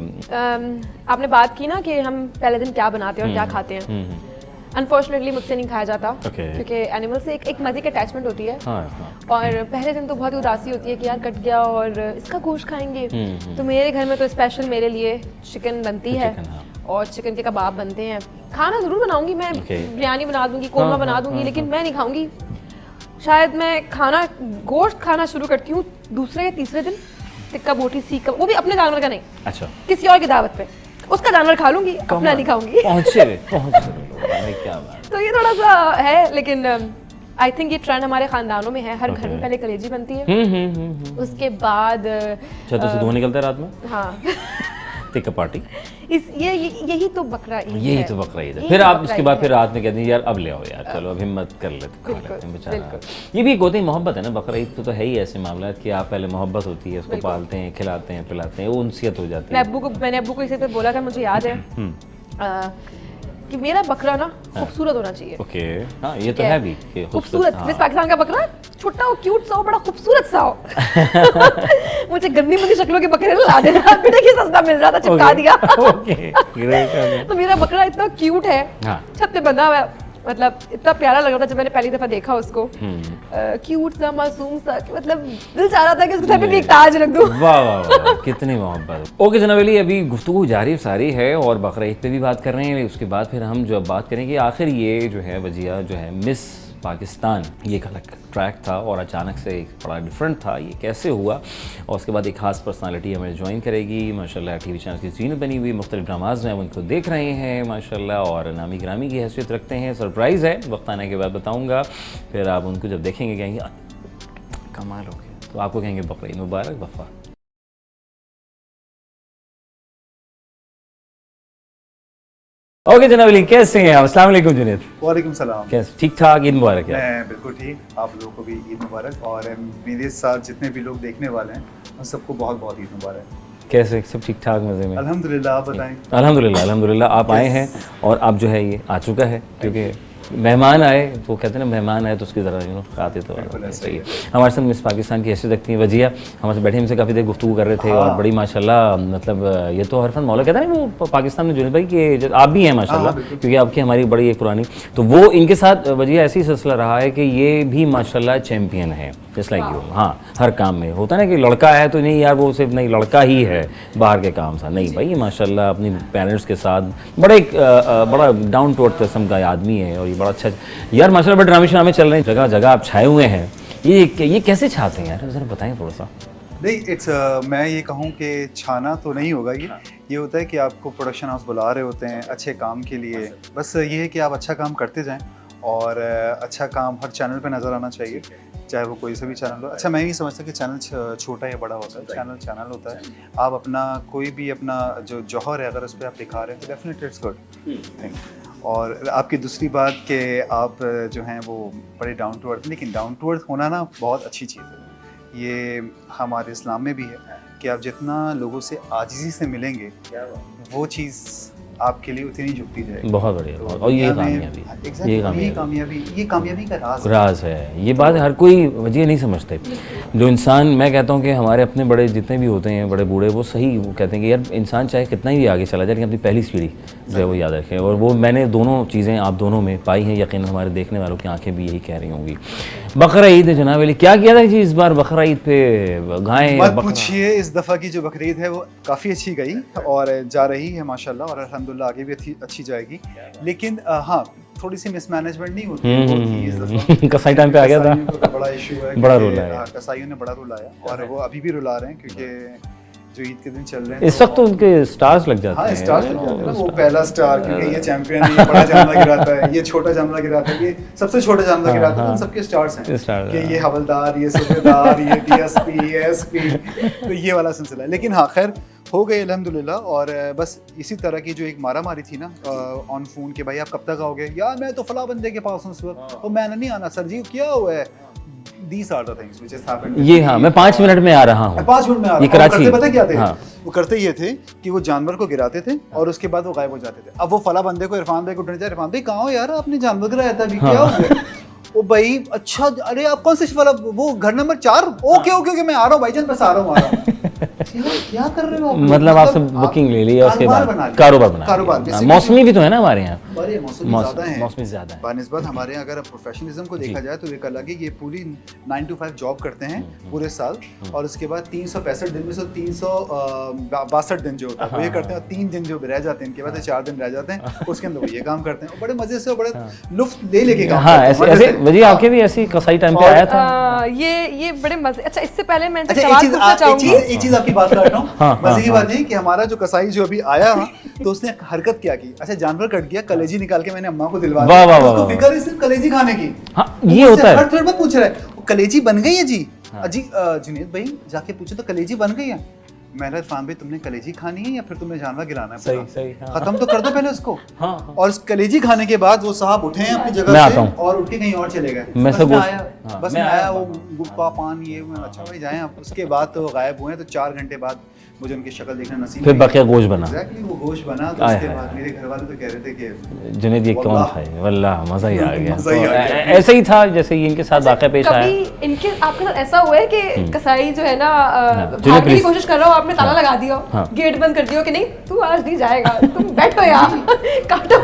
आपने बात की ना कि हम पहले दिन क्या बनाते हैं और क्या खाते हैं। अनफॉर्चुनेटली मुझसे नहीं खाया जाता Okay. क्योंकि एनिमल से एक मजे की अटैचमेंट होती है। हाँ हाँ। और पहले दिन तो बहुत ही उदासी होती है कि यार कट गया और इसका गोश्त खाएंगे। तो मेरे घर में तो स्पेशल मेरे लिए चिकन बनती है चिकन, हाँ। और चिकन के कबाब बनते हैं। खाना ज़रूर बनाऊंगी मैं, Okay. बिरयानी बना दूंगी, कोरमा हाँ, बना हाँ, दूंगी, हाँ, लेकिन मैं नहीं खाऊंगी। शायद मैं गोश्त खाना शुरू करती हूँ दूसरे या तीसरे दिन, टिक्का बोटी सीख कर, वो भी अपने जानवर का नहीं, अच्छा किसी और की दावत पे उसका जानवर खा लूंगी, अपना नहीं खाऊंगी। पहुँचे भाई, क्या बात। तो ये थोड़ा सा है, लेकिन आई थिंक ये ट्रेंड हमारे खानदानों में है। हर घर में पहले कलेजी बनती है, उसके बाद छत से धुआं निकलता है रात में, हाँ टिक्का पार्टी, यही तो बकरा ईद यही है। तो बकरा ईद है। यही फिर तो आप बकरा उसके ईद बाद है। फिर रात में कहते हैं यार अब ले आओ यार, चलो अब हिम्मत कर लेते, खा बिल्कुल, लेते हैं बेचारा। बिल्कुल। ये भी एक होती है मोहब्बत है ना, बकरा ईद तो है ही ऐसे मामला कि आप पहले मोहब्बत होती है, उसको पालते हैं, खिलाते हैं, पिलाते हैं, वो उनसियत हो जाती है। मैंने अब्बू को इसे पे बोला था, मुझे याद है कि मेरा बकरा ना खूबसूरत होना चाहिए। ओके, हाँ ये तो है भी कि खूबसूरत, हाँ। मिस पाकिस्तान का बकरा छोटा हो, क्यूट सा हो, बड़ा खूबसूरत सा हो। मुझे गंदी मंदी शक्लों के बकरे ला देना, बेटे की सस्ता मिल रहा था, चिपका दिया। Okay, great. तो मेरा बकरा इतना क्यूट है, हाँ। छत पे बंधा हुआ है, मतलब इतना प्यारा लग रहा था जब मैंने पहली दफा देखा उसको। क्यूट सा, मासूम सा, कि मतलब दिल चाह रहा था कि उसके सर पे भी एक ताज रख दूं। वाह वाह वाह, कितनी मोहब्बत। ओके जनाब अली, अभी गुफ्तगू जारी सारी है और बकरा ईद पे भी बात कर रहे हैं, उसके बाद फिर हम जो अब बात करेंगे आखिर ये जो है वजिया जो है मिस पाकिस्तान, ये एक अलग ट्रैक था और अचानक से एक बड़ा डिफरेंट था, ये कैसे हुआ, और उसके बाद एक खास पर्सनालिटी हमें ज्वाइन करेगी माशाल्लाह, टीवी चैनल की जीनत बनी हुई, मुख्तलिफ ड्रामाज में हम उनको देख रहे हैं माशाल्लाह, और नामी ग्रामी की हैसियत रखते हैं। सरप्राइज़ है, वक्त आने के बाद बताऊँगा, फिर आप उनको जब देखेंगे कहेंगे कमाल हो गया, तो आपको कहेंगे बकरा ईद मुबारक वफ़ा। ओके जनाब अली, कैसे हैं आप? अस्सलाम वालेकुम जुनैद। वालेकुम सलाम। कैसे, ठीक ठाक? ईद मुबारक यार। मैं बिल्कुल ठीक, आप लोगों को भी ईद मुबारक, और मेरे साथ जितने भी लोग देखने वाले हैं उन सबको बहुत बहुत ईद मुबारक। कैसे, सब ठीक ठाक मज़े में? अल्हम्दुलिल्लाह, आप बताएं। अल्हम्दुलिल्लाह अल्हम्दुलिल्लाह, आप आए हैं और अब जो है ये आ चुका है, क्योंकि मेहमान आए तो कहते हैं ना, मेहमान आए तो उसकी ज़रा खाते तो चाहिए। हमारे साथ मिस पाकिस्तान की हैसियत रखती हैं वजिया, हमारे साथ बैठे हमसे काफ़ी देर गुफ्तगू कर रहे थे और बड़ी माशाल्लाह, मतलब ये तो हर फन मौला कहता है ना वो पाकिस्तान में जुनैद भाई कि आप भी हैं माशाल्लाह, क्योंकि आपकी हमारी बड़ी एक पुरानी, तो वो इनके साथ वजिया ऐसी सिलसिला रहा है कि ये भी माशाल्लाह चैम्पियन है, जस्ट लाइक यू। हाँ, हर काम में होता है ना कि लड़का है तो नहीं यार वो सिर्फ नहीं लड़का ही है बाहर के काम सा, नहीं भाई ये माशाल्लाह अपनी पेरेंट्स के साथ बड़ा डाउन टू अर्थ किस्म का आदमी है, और ये बड़ा अच्छा यार माशाल्लाह। बड़े ड्रामे श्रामे चल रहे हैं, जगह जगह आप छाए हुए हैं, ये कैसे छाते हैं यार, ज़रा बताएं थोड़ा सा। नहीं, मैं ये कहूँ कि छाना तो नहीं होगा, ये होता है कि आपको प्रोडक्शन हाउस बुला रहे होते हैं अच्छे काम के लिए, बस ये है कि आप अच्छा काम करते जाएं, और अच्छा काम हर चैनल पे नज़र आना चाहिए, चाहे वो कोई सा भी चैनल हो। अच्छा, मैं नहीं समझता कि चैनल छोटा या बड़ा होता है, चैनल होता है। आप अपना कोई भी अपना जो जौहर है अगर उस पर आप दिखा रहे हैं तो डेफिनेटली इट्स गुड थिंग। और आपकी दूसरी बात कि आप जो हैं वो बड़े डाउन टू अर्थ, लेकिन डाउन टू अर्थ होना ना बहुत अच्छी चीज़ है, ये हमारे इस्लाम में भी है कि आप जितना लोगों से आजिज़ी से मिलेंगे वो चीज़ आपके लिए उतनी झुकती जाएगी। बहुत बढ़िया, और ये कामयाबी का राज है। ये बात हर कोई वजह नहीं समझते। जो इंसान, मैं कहता हूँ कि हमारे अपने बड़े जितने भी होते हैं बड़े बूढ़े, वो सही वो कहते हैं कि यार इंसान चाहे कितना ही आगे चला जाए लेकिन अपनी पहली सीढ़ी जो है वो याद रखें, और वो मैंने दोनों चीज़ें आप दोनों में पाई हैं, यकीन हमारे देखने वालों की आंखें भी यही कह रही होंगी। बकरा ईद जनाब अली, क्या किया था जी इस बार बकरा ईद पे? गाय मत पूछिए, इस दफ़ा की जो बकरीद है वो काफ़ी अच्छी गई और जा रही है माशाल्लाह, और अल्हम्दुलिल्लाह आगे भी अच्छी जाएगी, लेकिन हाँ थोड़ी सी मिसमैनेजमेंट नहीं होती इस दफ़ा। कसाई टाइम पे आ गया था, बड़ा इशू है, बड़ा रोल आया, कसाईयों ने बड़ा रोल आया, और वो अभी भी रुला रहे हैं, क्योंकि जो ईद के दिन चल रहे हैं। इस वक्त तो उनके स्टार्स लग जाते हाँ हैं। स्टार्स लग जाते हैं ना, वो पहला स्टार, क्योंकि ये चैंपियन है, ये बड़ा जानवर गिराता है, ये छोटा जानवर गिराता है, ये सबसे छोटा जानवर गिराता है, तो उन सबके स्टार्स हैं स्टार, कि ये हवलदार, ये सूबेदार, ये डीएसपी, ये एसपी, तो ये वाला सिलसिला है। लेकिन हाँ खैर हो गए अल्हम्दुलिल्लाह। और बस इसी तरह की जो एक मारा मारी थी ना ऑन फोन के, भाई आप कब तक आओगे, यार मैं तो फला बंदे के पास हूँ इस वक्त, और मैंने नहीं आना सर जी, क्या हुआ है, these are the things which has happened। ये हाँ, मैं 5 मिनट में आ रहा हूँ। 5 मिनट में आ रहा ये हूँ। और कराची। करते पता क्या थे? हाँ। वो करते ये थे कि वो जानवर को गिराते थे और उसके बाद वो गायब हो जाते थे। अब वो फला बंदे को इरफान भाई को ढूंढने जाए, इरफान भाई कहाँ हो यार, आपने जानवर गिराया था अभी, क्या हो गया? ओ भाई अच्छा, अरे आप कौन से वाला, वो घर नंबर 4, ओके ओके ओके मैं आ रहा हूँ भाईजान, बस आ रहा हूँ। क्या कर रहे हो आप? मतलब आपसे बुकिंग ले ली, उसके बाद कारोबार बना। मौसमी भी तो है ना हमारे यहाँ, मौसमी ज़्यादा है बानिस्बत हमारे यहाँ। अगर प्रोफेशनलिज्म को देखा जाए तो एक अलग है, ये पूरी 9 to 5 जॉब करते हैं पूरे साल, और उसके बाद 365 दिन में से 362 दिन जो होता है वो ये करते हैं, और 3 दिन जो रह जाते हैं इनके बाद 4 दिन रह जाते हैं, उसके अंदर वो ये काम करते हैं, और बड़े मजे से बड़े लुफ्त ले लेके काम हाँ, करते हैं। ऐसे वजी आपके भी ऐसी कसाई टाइम पे आया था? ये बड़े मजे। अच्छा इससे पहले मैं अच्छा सवाल पूछना चाहूंगी। एक चीज आपकी बात कर रहा हूँ, हाँ, मजे की बात नहीं कि हमारा जो कसाई जो अभी आया तो उसने एक हरकत क्या की, अच्छा जानवर कट गया, कलेजी निकाल के मैंने अम्मा को दिलवा वाह, वाह, उसको वाह, फिक्र है सिर्फ कलेजी खाने की। हाँ, ये होता है। हर थोड़ा पूछ रहा है वो कलेजी बन गई है जी? अजी जुनेद भाई जाके पूछो तो कलेजी बन गई है। मैंने इरफान भाई तुमने कलेजी खानी है या फिर तुम्हें जानवर गिराना है? सही सही, हाँ। खत्म तो कर दो पहले उसको। हाँ, हाँ। और उस कलेजी खाने के बाद वो साहब उठे हैं अपनी मैं जगह आता से हूँ। और उठ के कहीं और चले गए। मैं बस सब मैं कुछ- आया, हाँ, बस मैं मैं आया, आया। वो गुप्पा पान ये मैं, अच्छा भाई जाएं आप। उसके बाद तो गायब हुए, तो 4 घंटे बाद मुझे उनकी शक्ल देखना नसीब फिर नहीं। बकिया गोश्त बना। Exactly, वो गोश्त बना, तो आय उसके हाय। बाद मेरे घर वाले तो कह रहे थे कि जुनेद ये कौन वल्लाह। था? वल्लाह मजा ही आ गया। मजा ही आ तो गया। ऐसे ही था जैसे ये इनके साथ वाकया पेश आया। कभी इनके आपके साथ ऐसा हुआ है कि कसाई जो है ना जुनेद भागने की प्लीज। कोशिश कर रहा हो, आपने ताला लगा दिया हो, हाँ। गेट बंद कर दिया हो कि नहीं तू आज नहीं जाएगा, तुम बैठो यार काटो।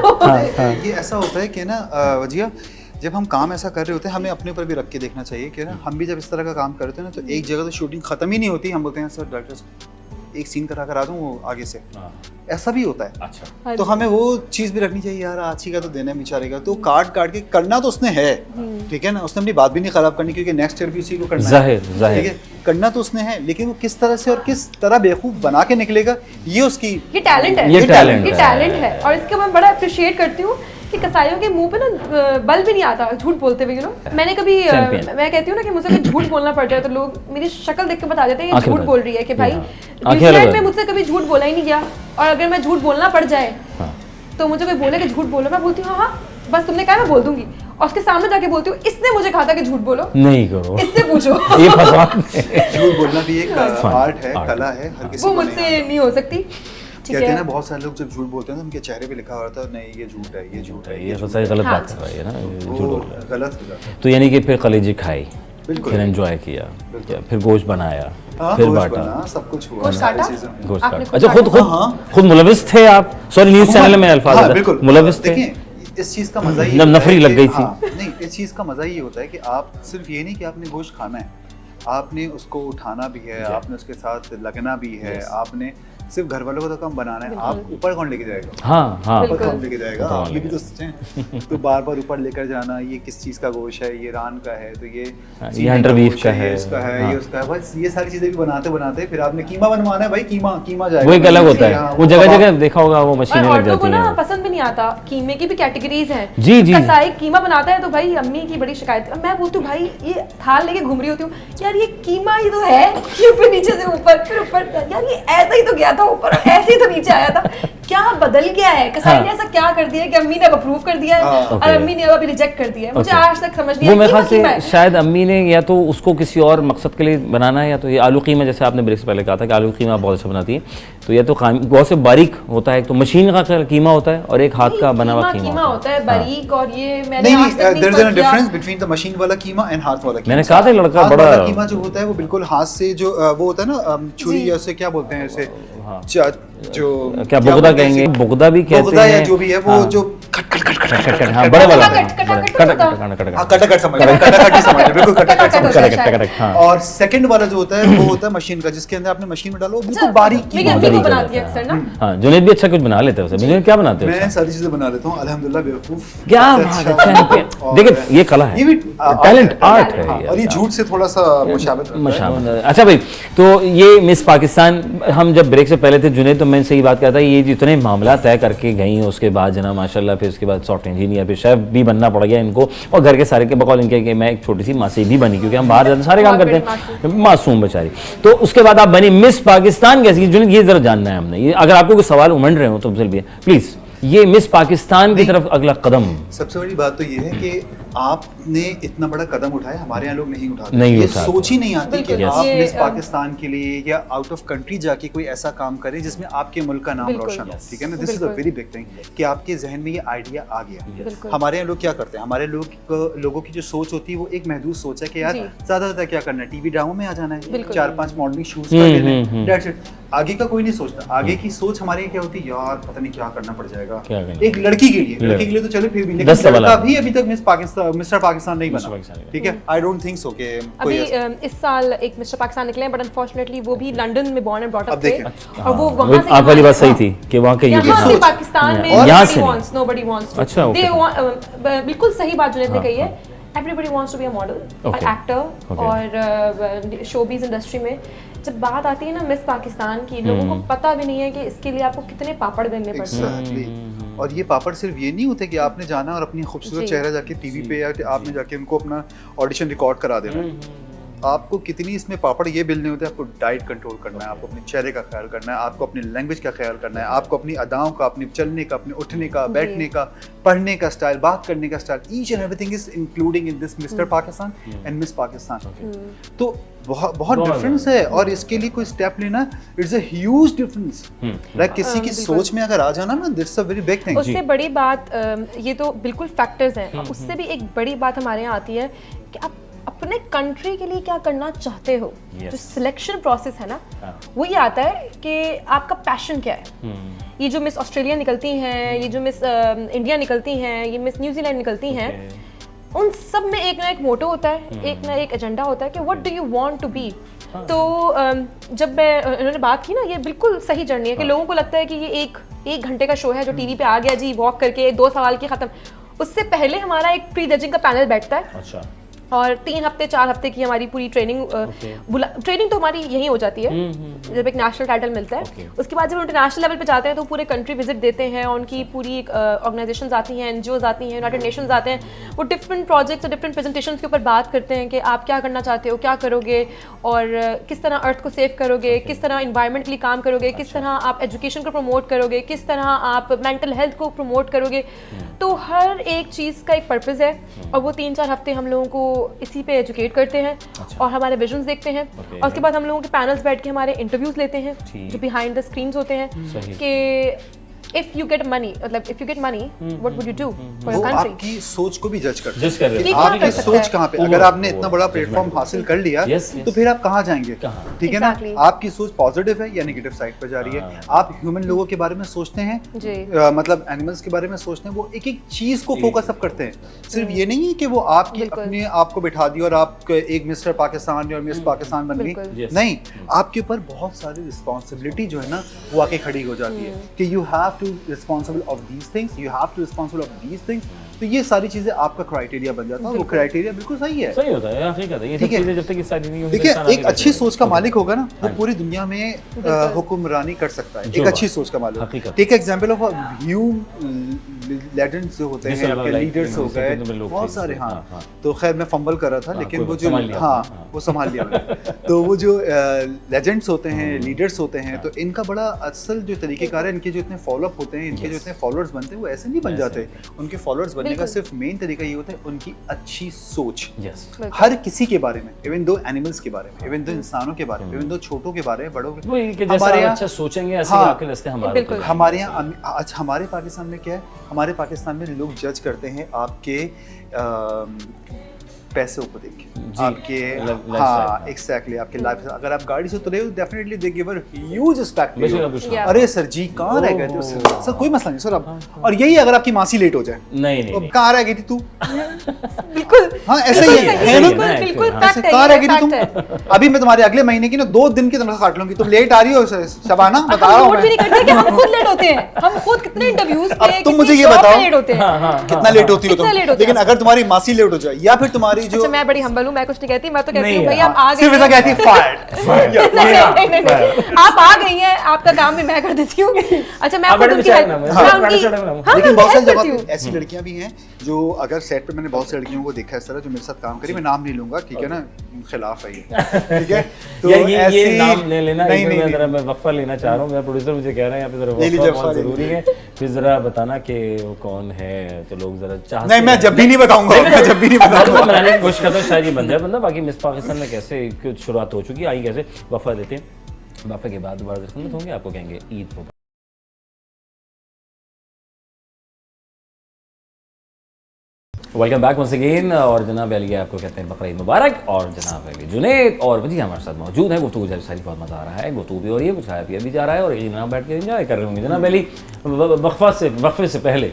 ये ऐसा होता है कि ना वजिया, जब हम काम ऐसा कर रहे होते हैं हमें अपने ऊपर भी रख के देखना चाहिए कि ना हम भी जब इस तरह का काम कर रहे होते हैं ना, तो एक जगह तो शूटिंग खत्म ही नहीं होती, हम बोलते हैं सर डायरेक्टर एक सीन करा दूं वो आगे से, ऐसा भी होता है। अच्छा, तो हमें वो चीज़ भी रखनी चाहिए यार, आछी का तो देना है बेचारे का, तो काट के करना तो उसने है, ठीक है ना, उसने अपनी बात भी नहीं खराब करनी, क्योंकि नेक्स्ट ईयर भी उसी को करना है, जाहिर ठीक है, करना तो उसने है, लेकिन वो किस तरह से और किस तरह बेवकूफ़ बना के निकलेगा, ये उसकी ये टैलेंट है, ये टैलेंट ये टैलेंट है। और इसके मैं बड़ा अप्रिशिएट करती हूँ कि कसाईयों के मुंह पे ना बल भी नहीं आता झूठ बोलते हुए, मैंने कभी Champion। मैं कहती हूँ ना कि मुझसे कुछ झूठ बोलना पड़ जाए तो लोग मेरी शक्ल देख के बता देते हैं ये आंखें झूठ बता- बोल रही है, कि भाई आंखें न्यूजीलैंड अलग में है। मुझसे कभी झूठ बोला ही नहीं गया, और अगर मैं झूठ बोलना पड़ जाए तो मुझे कोई बोले कि झूठ बोलो, मैं बोलती हूँ हाँ बस तुमने कहा मैं बोल दूंगी, और उसके सामने जाके बोलती हूँ इसने मुझे कहा था कि झूठ बोलो, नहीं करो, इससे पूछो। ये फंसा। झूठ बोलना भी एक Fun, आर्ट है, art। कला है, हर किसी वो को मुझसे नहीं आता। नहीं हो सकती। ठीक कहते हैं है ना बहुत सारे लोग जब झूठ बोलते हैं तो उनके चेहरे पे लिखा होता है नहीं ये झूठ है, ये झूठ है, ये झूठ सही गलत हाँ। बात कर रहा है ना, ये झूठ वो बोल रहा है। गलत हो जाता है। तो यानी कि फिर कलेजी खाई, बिल्कुल। फिर एंजॉय किया, फिर गोश्त बनाया, हाँ, फिर गोश्त बांटा, बना, सब कुछ हुआ गोश्त सारी काटा? चीज़ों में। गोश्त आपने काटा। खुद अच्छा खुद खुद हाँ। खुद मुलविस थे आप? सॉरी न्यूज़ चैनल में अल्फाज हाँ, आता है। बिल्कुल मुलविस थे। देखिए इस चीज़ का मजा ही जब होता नफरी है लग कि- गई थी। हाँ, नहीं इस चीज़ का मजा ही होता है कि आप सिर्फ ये नहीं कि आपने गोश्त खाना है, आपने उसको उठाना भी है, आपने उसके साथ लगना भी है, आपने सिर्फ घर वालों को तो कम बनाना है, आप ऊपर कौन लेके जाएगा? हाँ हाँ ऊपर बिल्कुल। कौन लेके जाएगा? ऊपर आप कौन ये भी तो सोचें, तो बार बार ऊपर लेकर जाना, ये किस चीज़ का गोश्त है, ये रान का है, तो ये हाँ, ये सीने हंटर का बीफ गोश्त का ये है, इसका है, हाँ। ये उसका है, बस ये सारी चीज़ें भी बनाते बनाते फिर आपने कीमा बनवाना है भाई, कीमा जाएगा। वो एक अलग होता हाँ, है, वो जगह कबाब। जगह देखा होगा वो और मशीनें लग औरतों को जाती ना हैं। पसंद भी नहीं आता, कीमे की भी कैटेगरीज हैं। जी, जी। कसाई कीमा बनाता है तो भाई अम्मी की बड़ी शिकायत, मैं बोलती हूँ भाई ये थाल लेके घूम रही होती हूँ, यार ये कीमा ही तो है, क्यों फिर नीचे से ऊपर, फिर ऊपर, यार ये ऐसा ही तो गया था ऊपर, ऐसे ही तो नीचे आया था, क्या बदल गया है? कसाई ने ऐसा क्या कर दिया कि अम्मी ने अब अप्रूव कर दिया है और Okay। अम्मी ने अब अभी रिजेक्ट कर दिया है? मुझे Okay। आज तक समझ नहीं वो आया मेरे ख्याल कीमा से है। शायद अम्मी ने या तो उसको किसी और मकसद के लिए बनाना है, या तो ये आलू कीमा जैसे आपने ब्रेक से पहले कहा था कि आलू कीमा बहुत अच्छा बनाती है, तो या तो बहुत से बारीक होता है, तो मशीन का कीमा होता है और एक हाथ का बना हुआ कीमा होता है हाँ। बारीक, और ये मैंने नहीं आज तक नहीं देयर इज अ फर्क किया। डिफरेंस बिटवीन द मशीन वाला कीमा एंड हाथ वाला कीमा। मैंने कहा था लड़का हाथ बड़ा- वाला कीमा जो होता है वो बिल्कुल हाथ से जो वो होता है ना छुरी या उसे क्या बोलते हैं उसे, जो क्या बुगदा बोलते हैं कहेंगे, इसे? बुगदा भी कहते बुगदा या हैं, जो भी है वो हाँ। जो खट खट हाँ बड़ा वाला कटाकट समझ कटाकट ही समझ बिल्कुल कटाकट हाँ और सेकंड वाला जो होता है वो होता है मशीन का, जिसके अंदर आपने मशीन में डालो बिल्कुल बारीकी बनाती है अक्सर ना। हाँ जुनैद भी अच्छा कुछ बना लेते हैं उसे। जुनैद क्या बनाते मैं हो? सारी चीजें बना लेता हूँ अल्हम्दुलिल्लाह, बेवकूफ क्या बात है, चैंपियन। देखिए ये कला है, ये भी टैलेंट आर्ट है ये। और ये झूठ से थोड़ा सा मुशाबहत। अच्छा भाई, तो ये मिस पाकिस्तान, हम जब ब्रेक से पहले थे जुनैद, तो मैं सही बात कहता ये जितने मामला तय करके गई उसके बाद जना माशाल्लाह, फिर उसके बाद सॉफ्टवेयर इंजीनियर, फिर शेफ भी बनना पड़ गया इनको, और घर के सारे के बकौल इनके कि मैं एक छोटी सी मासी भी बनी, क्योंकि हम बाहर जाते सारे काम करते हैं, मासूम बेचारी। तो उसके बाद आप बनी मिस पाकिस्तान कैसी? जुनैद ये जरा जानना है हमने, ये अगर आपको कोई सवाल उमड़ रहे हो तो प्लीज ये मिस पाकिस्तान की तरफ अगला कदम। सबसे बड़ी बात तो ये है कि आपने इतना बड़ा कदम उठाया, हमारे यहाँ लोग नहीं उठाते, नहीं ये उठाते। सोच ही नहीं आती कि बिल्कुल। आप ये, मिस पाकिस्तान के लिए या आउट ऑफ कंट्री जाके कोई ऐसा काम करें जिसमें आपके मुल्क का नाम बिल्कुल। रोशन हो, ठीक है ना। दिस इज अ बिल्कुल। वेरी बिग थिंग कि आपके जहन में ये आइडिया आ गया। बिल्कुल। हमारे यहाँ लोग क्या करते हैं, हमारे लोगों की जो सोच होती है वो एक महदूद सोच है कि यार जी। ज्यादा ज्यादा क्या करना है, टीवी ड्रामों में आ जाना है, बिल्कुल। 4-5 मॉडलिंग शूट्स कर लेने हैं, that's it। आगे का कोई नहीं सोचता। आगे की सोच हमारे यहाँ क्या होती है, यार पता नहीं क्या करना पड़ जाएगा क्या करना? एक लड़की के लिए तो चलो फिर भी, लेकिन 10 सवाल लड़का आ- भी अभी तक मिस्टर पाकिस्तान नहीं मिस्टर बना, पाकिस्तान नहीं ठीक है। आई डोंट थिंक सो कि कोई अभी ऐसा- इस साल एक मिस्टर पाकिस्तान निकले हैं, बट अनफॉर्चुनेटली वो भी लंदन में बॉर्न एंड ब्रॉट अब अप थे, देखिए। और वो वहां से आप वाली बात सही थी कि वहाँ के यहाँ से सोच। पाकिस्तान में और यहाँ से nobody नहीं। wants, nobody wants to. अच्छा, okay. They want, बिल्कुल सही बात जुनैद ने कही है। Everybody wants to be a model, और Okay. Actor, Okay. और शोबीज इंडस्ट्री में जब बात आती है ना मिस पाकिस्तान की, लोगों को पता भी नहीं है कि इसके लिए आपको कितने पापड़ बेलने पड़ते हैं। Exactly। और ये पापड़ सिर्फ ये नहीं होते कि आपने जाना और अपनी खूबसूरत जी। चेहरा जाके टीवी पे या आपने जाके उनको अपना ऑडिशन रिकॉर्ड करा देना है। आपको कितनी इसमें पापड़ ये बिलने होते हैं, आपको डाइट कंट्रोल करना है, आपको अपने चेहरे का ख्याल करना है, आपको अपनी लैंग्वेज का ख्याल करना है, आपको अपनी अदाओं का, अपने चलने का, अपने उठने का, बैठने का, पढ़ने का स्टाइल, बात करने का style, each and everything is including in this mister Pakistan and miss Pakistan. तो बहुत डिफरेंस है, और इसके लिए कोई स्टेप लेना, it's a huge difference. Like किसी की बिल्कुल। सोच में अगर आ जाना ना, that's a very big thing. उससे बड़ी बात ये तो बिल्कुल फैक्टर्स हैं, उससे भी एक बड़ी बात हमारे यहाँ आती है कि आप अपने कंट्री के लिए क्या करना चाहते हो। जो सिलेक्शन प्रोसेस है ना, वो ये आता है कि आपका पैशन क्या है। ये जो मिस ऑस्ट्रेलिया निकलती हैं, ये जो मिस इंडिया निकलती हैं, ये मिस न्यूजीलैंड निकलती हैं, उन सब में एक ना एक मोटो होता है, एक ना एक एजेंडा होता है कि what do you want to be. तो जब मैं इन्होंने बात की ना, ये बिल्कुल सही जर्नी है कि लोगों को लगता है कि ये एक घंटे का शो है जो टीवी पे आ गया जी, वॉक करके 2 सवाल की खत्म। उससे पहले हमारा एक प्री जजिंग का पैनल बैठता है। अच्छा। और 3 हफ्ते 4 हफ्ते की हमारी पूरी ट्रेनिंग ट्रेनिंग तो हमारी यहीं हो जाती है जब एक नेशनल टाइटल मिलता है। उसके बाद जब इंटरनेशनल लेवल पे जाते हैं तो पूरे कंट्री विजिट देते हैं, और उनकी पूरी ऑर्गेनाइजेशंस आती हैं, एनजीओज आती हैं, यूनाइटेड नेशंस आते हैं, वो डिफरेंट प्रोजेक्ट्स और डिफरेंट प्रेजेंटेशंस के ऊपर बात करते हैं कि आप क्या करना चाहते हो, क्या करोगे, और किस तरह अर्थ को सेव करोगे, किस तरह इन्वायरमेंट के लिए काम करोगे, किस तरह आप एजुकेशन को प्रमोट करोगे, किस तरह आप मेंटल हेल्थ को प्रमोट करोगे। तो हर एक चीज़ का एक पर्पज़ है, और वो 3-4 हफ्ते हम लोगों को इसी पे एजुकेट करते हैं और हमारे विजन्स देखते हैं। और उसके बाद हम लोगों के पैनल्स बैठ के हमारे इंटरव्यूज लेते हैं जो बिहाइंड द स्क्रीन्स होते हैं कि if you get money, मतलब if you get money, what would you do for वो your country? आपकी सोच को भी जज करते जज कर रहे हैं हैं। कि क्या आपकी कर सकता सोच है? कहाँ पे, वो- अगर आपने वो- इतना बड़ा judgment प्लेटफॉर्म करते हासिल कर लिया Yes, तो yes. फिर आप कहाँ जाएंगे, कहाँ? ठीक है ना। Exactly. आपकी सोच पॉजिटिव है या नेगेटिव साइड पर जा रही है। आप ह्यूमन लोगों के बारे में सोचते हैं, जी। मतलब एनिमल्स के बारे में सोचते हैं, वो एक एक चीज को फोकस अप करते हैं। सिर्फ ये नहीं है कि वो आपकी बिल्कुल। अपने आप को बिठा दिया और आप एक मिस्टर पाकिस्तान और मिस पाकिस्तान बन बिल्कुल। गई, Yes. नहीं, आपके ऊपर बहुत सारी रिस्पॉन्सिबिलिटी जो है ना वो आके खड़ी हो जाती है कि you have to responsible of these things, you have to responsible of these things. तो ये सारी चीजें आपका क्राइटेरिया बन जाता है, वो क्राइटेरिया बिल्कुल सही है। सही होता है, हकीकत है ये सब ठीक है। चीजें जब तक इस सारी नहीं होंगी, देखिए, इंसान आगे एक नहीं अच्छी बढ़ेगा। सोच का मालिक होगा ना, वो हाँ। पूरी दुनिया में हुक्मरानी कर सकता है। जो एक अच्छी बात। सोच का मालिक। हकीकत। टेक एग्जांपल ऑफ लेजेंड्स जो होते जिससे हैं, अल्लाह आपके लाइक लीडर्स हो जिससे गए, कितने लोग बहुत थे, सारे। हाँ, हाँ, हाँ। तो खैर मैं फंबल कर रहा था, हाँ, लेकिन कोई वो बात, जो संभाल लिया हाँ आपने, हाँ। वो संभाल लिया मैंने। तो वो जो लेजेंड्स होते हैं, लीडर्स होते हैं, तो इनका बड़ा असल जो तरीकेकार है, इनके जो इतने फॉलो अप होते हैं, इनके जो इतने फॉलोअर्स बनते हैं, वो ऐसे नहीं बन जाते। उनके फॉलोअर्स बनने का बिल्कुल। सिर्फ मेन तरीका ये होता है उनकी अच्छी सोच। Yes. हर किसी के बारे में, इवन दो एनिमल्स के बारे में, इवन दो इंसानों के बारे में, इवन दो छोटों के बारे में, बड़ों के। वो इनके जैसा हमारे आप यहाँ अच्छा सोचेंगे ऐसे हाँ, आपके रास्ते हमारे बिल्कुल। होते हैं। हमारे यहाँ आज हमारे पाकिस्तान में क्या है, हमारे पाकिस्तान में लोग जज करते हैं आपके पैसों को देख के, जी, आपके lifestyle। हाँ एग्जैक्टली आपके लाइफ। अगर आप गाड़ी से उतरे हो definitely they give huge respect. बेशक आप Yeah. अरे सर जी कहाँ रह गए थे उस समय? सर कोई मसला नहीं सर अब। और यही अगर आपकी मासी लेट हो जाए नहीं तो नहीं कहाँ रह गई थी तू? बिल्कुल हाँ ऐसा ही है ना? बिल्कुल बिल्कुल हाँ। fact है, कहाँ रह ये गई थी तुम? fact है। अभी मैं तुम्हारे अगले महीने की ना 2 दिन की तनख्वाह काट लूंगी। तुम लेट आ रही हो शबाना, बता रहा हम हूँ नोट भी मैं। नहीं करते कि हम खुद लेट होते हैं। हम खुद कितने इंटरव्यूज अब पे तुम मुझे कितनी ये job पे बताओ लेट होते हैं। हाँ हाँ कितना लेट होती हो कितना तुम? लेट होते लेकिन हैं? अगर तुम्हारी मासी लेट हो जाए या फिर तुम्हारी जो अच्छा मैं बड़ी हम्बल हूँ, मैं कुछ नहीं कहती, मैं तो कहती नहीं हूँ भाई यार, आप आ गए सिर्फ इतना हैं। कहती फायर्ड। नहीं, आप आ गई हैं, आपका काम भी मैं कर देती हूँ। अच्छा मैं आप खुद बड़े उनकी विचार help- ना हो, मैं हाँ, उनकी- बड़े विचार ना हो। हाँ, लेकिन मैं बहुत सारी help करती जगह हूँ। पे ऐसी लड़कियां भी हैं जो अगर सेट पे मैंने बहुत सी लड़कियों को देखा है इस तरह जो मेरे साथ काम करी, मैं नाम नहीं लूंगा ठीक है ना, खिलाफ है ये ठीक है। तो यार ये ऐसी नाम ले लेना, नहीं इसमें नहीं जरा मैं वक्फा लेना चाह रहा हूँ। मेरा प्रोड्यूसर मुझे कह रहा है यहाँ पे जरा ले लीजिए वक्फा बहुत वक्फा, ले जरूरी है, फिर जरा बताना कि वो कौन है, तो लोग जरा चाहते नहीं मैं जब भी नहीं बताऊंगा, मैं जब भी नहीं मैं बताऊंगा। बनाने की कोशिश करता हूँ, शायद ये बन जाए बंदा। बाकी मिस पाकिस्तान में कैसे कुछ शुरुआत हो चुकी है, आई कैसे वफा देते हैं, वफा के बाद दोबारा से सुनत होंगे, आपको कहेंगे ईद मुबारक। Welcome back once again. और जनाब अली आपको कहते हैं बकरीद मुबारक। और जनाब अली जुनैद और वजी हमारे साथ मौजूद हैं। गुफ्तगू सारी बहुत मज़ा आ रहा है, गुफ्तगू भी हो रही है, कुछ खाया पिया भी जा रहा है और एक जनाब बैठ के इंजॉय कर रहे होंगे। जनाब अली वक्फे से पहले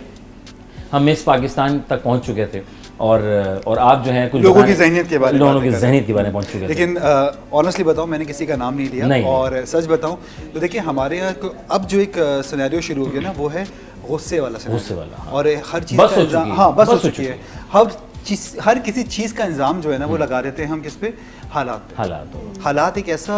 हम मिस पाकिस्तान तक पहुंच चुके थे और आप जो हैं कुछ लोगों की बताएं- ज़हनियत के बारे में लोगों बातें की कर रहे ज़हनियत के बारे में पहुंच चुके थे। लेकिन ऑनेस्टली बताऊं मैंने किसी का नाम नहीं लिया नहीं। और सच बताऊं तो देखिए हमारे यहाँ अब जो एक सिनेरियो शुरू हो गया ना वो है गुस्से वाला scenario। गुस्से वाला, हाँ। और हर चीज़ बस का हो इंतज़ाम- चुकी है, हाँ बस हो बस हो चुकी है। हर किसी चीज़ का इंतजाम जो है ना वो लगा देते हैं हम किस पे, हालात पे। हालात हो। हालात एक ऐसा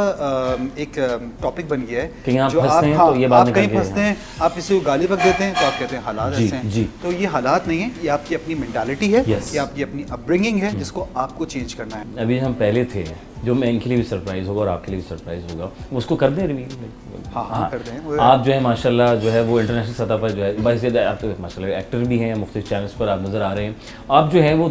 एक टॉपिक बन गया है कहीं आप जो फंसते हैं हाँ, तो ये बात आप निकल कहीं के, फंसते हैं, आप किसी को गाली बक देते हैं तो आप कहते हैं हालात जी, ऐसे हैं। जी। तो ये हालात नहीं है, ये आपकी अपनी मेंटालिटी है, Yes. ये आपकी अपनी अपब्रिंगिंग है जिसको आपको चेंज करना है। अभी हम पहले थे, जो मैं इनके लिए भी सरप्राइज होगा और आपके लिए भी सरप्राइज होगा, उसको कर दें रिवील। हाँ, कर दें। वो- आप जो है माशाल्लाह जो है वो इंटरनेशनल सतह पर जो है, वैसे आप तो माशाल्लाह एक्टर भी हैं, मुख्तलिफ चैनल्स पर आप नज़र आ रहे हैं। आप जो है वो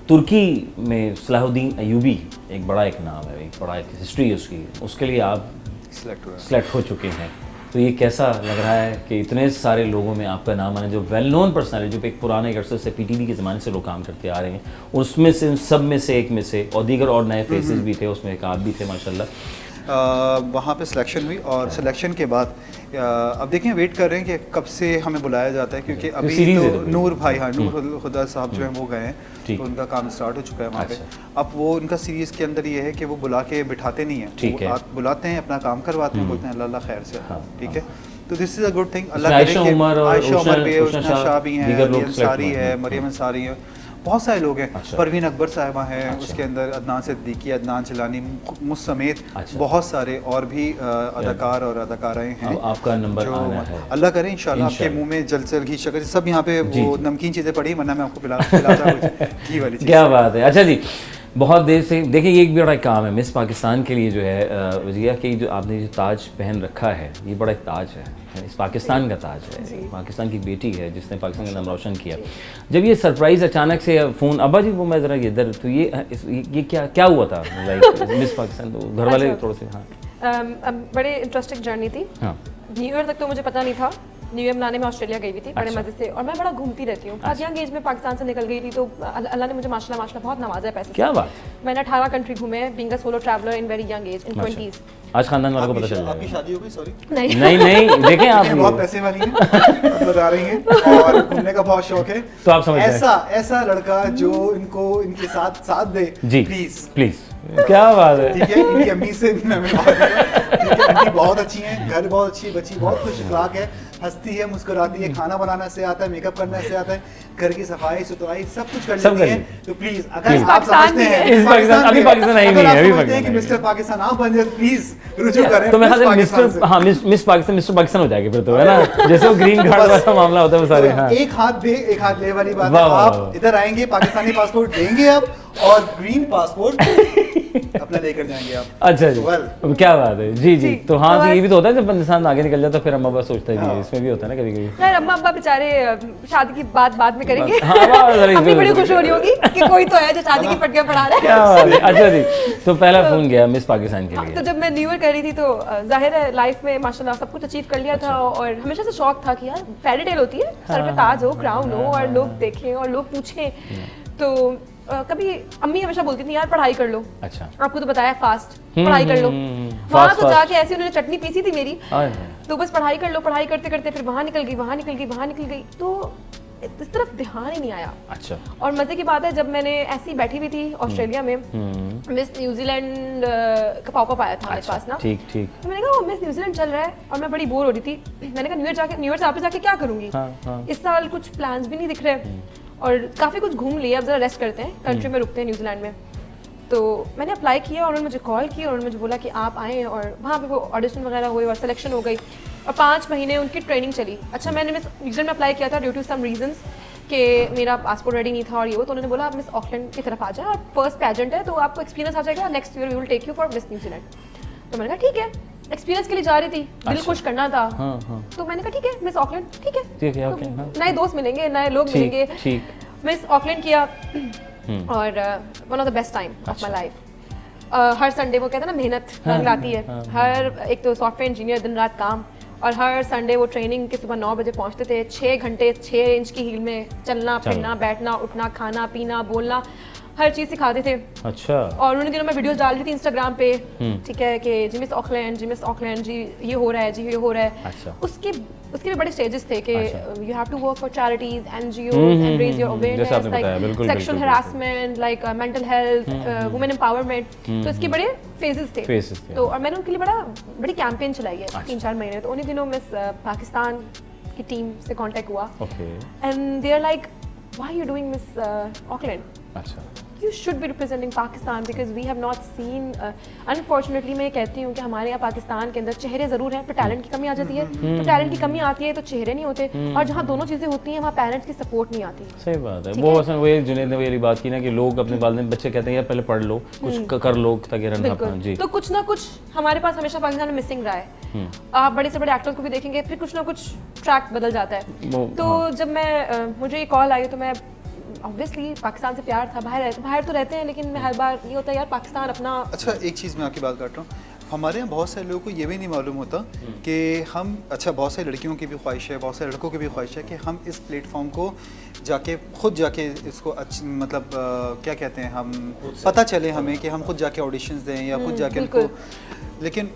तुर्की में सलाहुद्दीन अयूबी एक बड़ा एक नाम है, एक बड़ा एक हिस्ट्री है उसकी, उसके लिए आप सिलेक्ट हुआ है। सेलेक्ट हो चुके हैं। तो ये कैसा लग रहा है कि इतने सारे लोगों में आपका नाम आना, जो वेल नोन पर्सनैलिटी, जो एक पुराने अरसे से पीटीवी के ज़माने से लोग काम करते आ रहे हैं, उसमें से सब में से एक में से, और दीगर और नए फेसेस भी थे, उसमें एक आप भी थे माशाल्लाह। वहाँ पे सिलेक्शन हुई और सिलेक्शन के बाद अब देखें वेट कर रहे हैं कि कब से हमें बुलाया जाता है क्योंकि अभी सीरीज़ है तो तो नूर भाई, हाँ नूर खुदा साहब जो हैं वो गए हैं ठीक। तो उनका काम स्टार्ट हो चुका है वहाँ पे। अच्छा। अब वो उनका सीरीज़ के अंदर ये है कि वो बुला के बिठाते नहीं हैं, ठीक है। बुलाते हैं, अपना काम करवाते हैं, बोलते हैं अल्लाह खैर से, हाँ, ठीक है। तो this is a good thing. इसमें आयशा उमर और आयशा उमर भी है, उषा उषा शाह भी हैं, दीगर लोग मरियम select अंसारी हुए है, हैं। मरियम अंसारी है, बहुत सारे लोग हैं। अच्छा। परवीन अकबर साहिबा हैं, उसके अंदर अदनान सिद्दीकी, अदनान चिलानी, मुझ समेत अच्छा। बहुत सारे और भी अदाकार और अदाकाराएं हैं। अब आपका नंबर जो आना है। अल्लाह करे इंशाल्लाह आपके इंशाल्लाह। मुंह में जल्द से जल्द घी शक्कर सब यहाँ पे जी, वो जी। नमकीन चीज़ें पड़ी, वरना मैं आपको पिलाता घी वाली चीज़। क्या बात है। अच्छा जी, बहुत देर से देखिए ये एक बड़ा काम है मिस पाकिस्तान के लिए जो है वजिया कि जो आपने जो ताज पहन रखा है, ये बड़ा एक ताज है, इस पाकिस्तान का ताज है, पाकिस्तान की बेटी है जिसने पाकिस्तान का नाम रोशन किया। जब ये सरप्राइज़ अचानक से फ़ोन, अब्बा जी वो मैं ज़रा इधर, तो ये क्या हुआ था लाइक मिस पाकिस्तान, तो घर वाले अच्छा। थोड़े से हाँ बड़े इंटरेस्टिंग जर्नी थी। हाँ न्यू ईयर तक तो मुझे पता नहीं था। न्यू ईयर मनाने में ऑस्ट्रेलिया गई हुई थी बड़े अच्छा। मजे से, और मैं बड़ा घूमती रहती हूँ। बहुत यंग एज में पाकिस्तान से निकल गई थी, तो अल्लाह ने मुझे माशाल्लाह बहुत नवाजा है पैसे से। क्या बात, मैंने 18 कंट्री घूमे, being a solo traveller in very young age, in 20s। आज खानदान वालों को पता चल आपकी जाएगा। शादी हो गई? सॉरी नहीं नहीं देखें आप ये बहुत पैसे वाली हैं, आप बता रही हैं, और घूमने का बहुत शौक है, तो आप समझ जाएं। ऐसा लड़का जो इनको इनके साथ दे जी प्लीज। प्लीज, क्या बात है। ठीक है, इनकी अम्मी से मैं मिलवा दूंगा, ठीक है, आंटी बहुत अच्छी हैं, घर बहुत अच्छी, बच्ची बहुत खुश अखलाक है, हंसती है, मुस्कुराती है, खाना बनाना से आता है, मेकअप करना से आता है, घर की सफाई सुथराई सब कुछ कर सब लेती है। करिए। तो प्लीज Please। अगर आप पाकिस्तान समझते भी हैं है। इस पाकिस्तान- अभी में, पाकिस्तान आई अगर नहीं है, आप अभी समझते हैं पाकिस्तान कि मिस्टर पाकिस्तान आप बन जाए तो प्लीज रुजू करें तो मैं मिस पाकिस्तान से। हाँ मिस पाकिस्तान मिस्टर पाकिस्तान हो जाएगी फिर तो, है ना, जैसे वो ग्रीन कार्ड वाला मामला होता है वो सारे। हाँ एक हाथ दे एक हाथ ले वाली बात है। वाह, वाह, आप वाह। इधर आएंगे, पाकिस्तानी पासपोर्ट देंगे आप और ग्रीन पासपोर्ट अपना लेकर जाएंगे आप। अच्छा जी, Well। अब क्या बात है। जी जी, तो हाँ तो जी, ये बस- भी तो होता है जब इंसान आगे निकल जाता है फिर अम्मा अब्बा सोचता है जी, इसमें भी होता है ना कभी कभी। यार अम्मा अब्बा बेचारे शादी की बात बाद में करेंगे। हाँ, वाह, जरा अम्मी बड़ी इधर- खुश हो रही होगी कि कोई तो है जो शादी की पटकियां पढ़ा रहा है। क्या बात है। अच्छा जी, तो पहला फोन गया मिस पाकिस्तान के तो लिए। जब मैं न्यू ईयर कर रही थी तो जाहिर है लाइफ में माशाल्लाह सब कुछ अचीव कर लिया था, और हमेशा से शौक था कि यार फेरी टेल होती है, सर पे ताज हो, क्राउन हो और लोग देखें और लोग पूछें। तो कभी अम्मी हमेशा बोलती थी यार पढ़ाई कर लो, अच्छा आपको तो बताया फास्ट पढ़ाई कर लो। वहाँ तो जाके ऐसी उन्होंने चटनी पीसी थी मेरी, तो बस पढ़ाई कर लो, पढ़ाई करते करते फिर वहाँ निकल गई, वहाँ निकल गई, वहाँ निकल गई, तो इस तरफ ध्यान ही नहीं आया। अच्छा। और मजे की बात है जब मैंने ऐसी बैठी हुई थी ऑस्ट्रेलिया में, मिस न्यूजीलैंड का पॉपअप आया था मेरे पास ना, ठीक ठीक। तो मैंने कहा वो मिस न्यूजीलैंड चल रहा है और मैं बड़ी बोर हो रही थी। मैंने कहा न्यू ईयर से वापस जाके क्या करूंगी, इस साल कुछ प्लान्स भी नहीं दिख रहे और काफ़ी कुछ घूम लिया, अब जरा रेस्ट करते हैं, कंट्री में रुकते हैं न्यूजीलैंड में। तो मैंने अप्लाई किया और उन्होंने मुझे कॉल किया और उन्होंने मुझे बोला कि आप आएँ, और वहाँ पे वो ऑडिशन वगैरह हुए और सिलेक्शन हो गई और 5 महीने उनकी ट्रेनिंग चली। अच्छा, मैंने मिस न्यूजीलैंड में अप्लाई किया था ड्यू टू सम रीजंस कि मेरा पासपोर्ट रेडी नहीं था और ये वो, तो उन्होंने बोला आप मिस ऑकलैंड की तरफ आ जाए और फर्स्ट पैजेंट है तो आपको एक्सपीरियंस आ जाएगा, next year we will take you for miss New Zealand. तो मैंने कहा ठीक है, एक्सपीरियंस के लिए जा रही थी, दिल खुश करना था। तो मैंने कहा ठीक है मिस ऑकलैंड, ठीक है, नए दोस्त मिलेंगे, नए लोग मिलेंगे। मिस ऑकलैंड किया और one of the best time of my life. Her Sunday वो कहते हैं ना मेहनत रंग लाती है, हर एक तो सॉफ्टवेयर इंजीनियर दिन रात काम, और हर संडे वो ट्रेनिंग के सुबह 9 बजे पहुंचते थे, 6 घंटे 6 इंच की हील में चलना फिरना, बैठना उठना, खाना पीना, बोलना, हर चीज़ सिखाते थे। अच्छा। और उन्हीं दिनों मैं वीडियोस डाल रही थी इंस्टाग्राम पे, ठीक है, कि जी मिस ऑकलैंड जी ये हो रहा है, जी ये हो रहा है। अच्छा। उसके भी बड़े स्टेजेस थे कि you have to work for charities, NGO and raise your awareness, like sexual harassment, like mental health, women empowerment, तो इसके बड़े फेजेस थे। तो और मैंने उनके लिए बड़ी कैंपेन चलाई है 3-4 महीने। तो उन्हीं दिनों मिस पाकिस्तान की टीम से कांटेक्ट हुआ and they are like why you doing Miss Auckland, अच्छा, You should be representing Pakistan because we have not seen unfortunately मैं कहती हूँ कि हमारे यहाँ पाकिस्तान के अंदर चेहरे ज़रूर हैं पर टैलेंट की कमी आ जाती है। तो टैलेंट की कमी आती है तो चेहरे नहीं होते, और जहाँ दोनों चीज़ें होती हैं वहाँ पेरेंट्स की सपोर्ट नहीं आती। सही बात है। वो असल वही जुनैद ने वही बात की ना कि लोग अपने वालिदैन बच्चे कहते हैं यार पहले पढ़ लो, कुछ कर लो ताकि रन जी। तो कुछ ना कुछ हमारे पास हमेशा पाकिस्तान में मिसिंग रहा है। आप बड़े से बड़े एक्टर्स को भी देखेंगे फिर कुछ ना कुछ ट्रैक बदल जाता है। तो जब मुझे ये कॉल आई तो मैं ऑब्वियसली पाकिस्तान से प्यार था, बाहर तो रहते हैं लेकिन मैं हर बार ये होता है यार पाकिस्तान अपना। अच्छा, एक चीज़ मैं आपकी बात काट रहा हूँ, हमारे यहाँ बहुत सारे लोगों को ये भी नहीं मालूम होता कि हम, अच्छा बहुत सारी लड़कियों की भी ख्वाहिश है, बहुत सारे लड़कों की भी ख्वाहिश है कि हम इस प्लेटफॉर्म को खुद जाके इसको मतलब क्या कहते हैं, हम पता चले हमें कि हम खुद जाके ऑडिशंस दें या खुद जाके इनको, लेकिन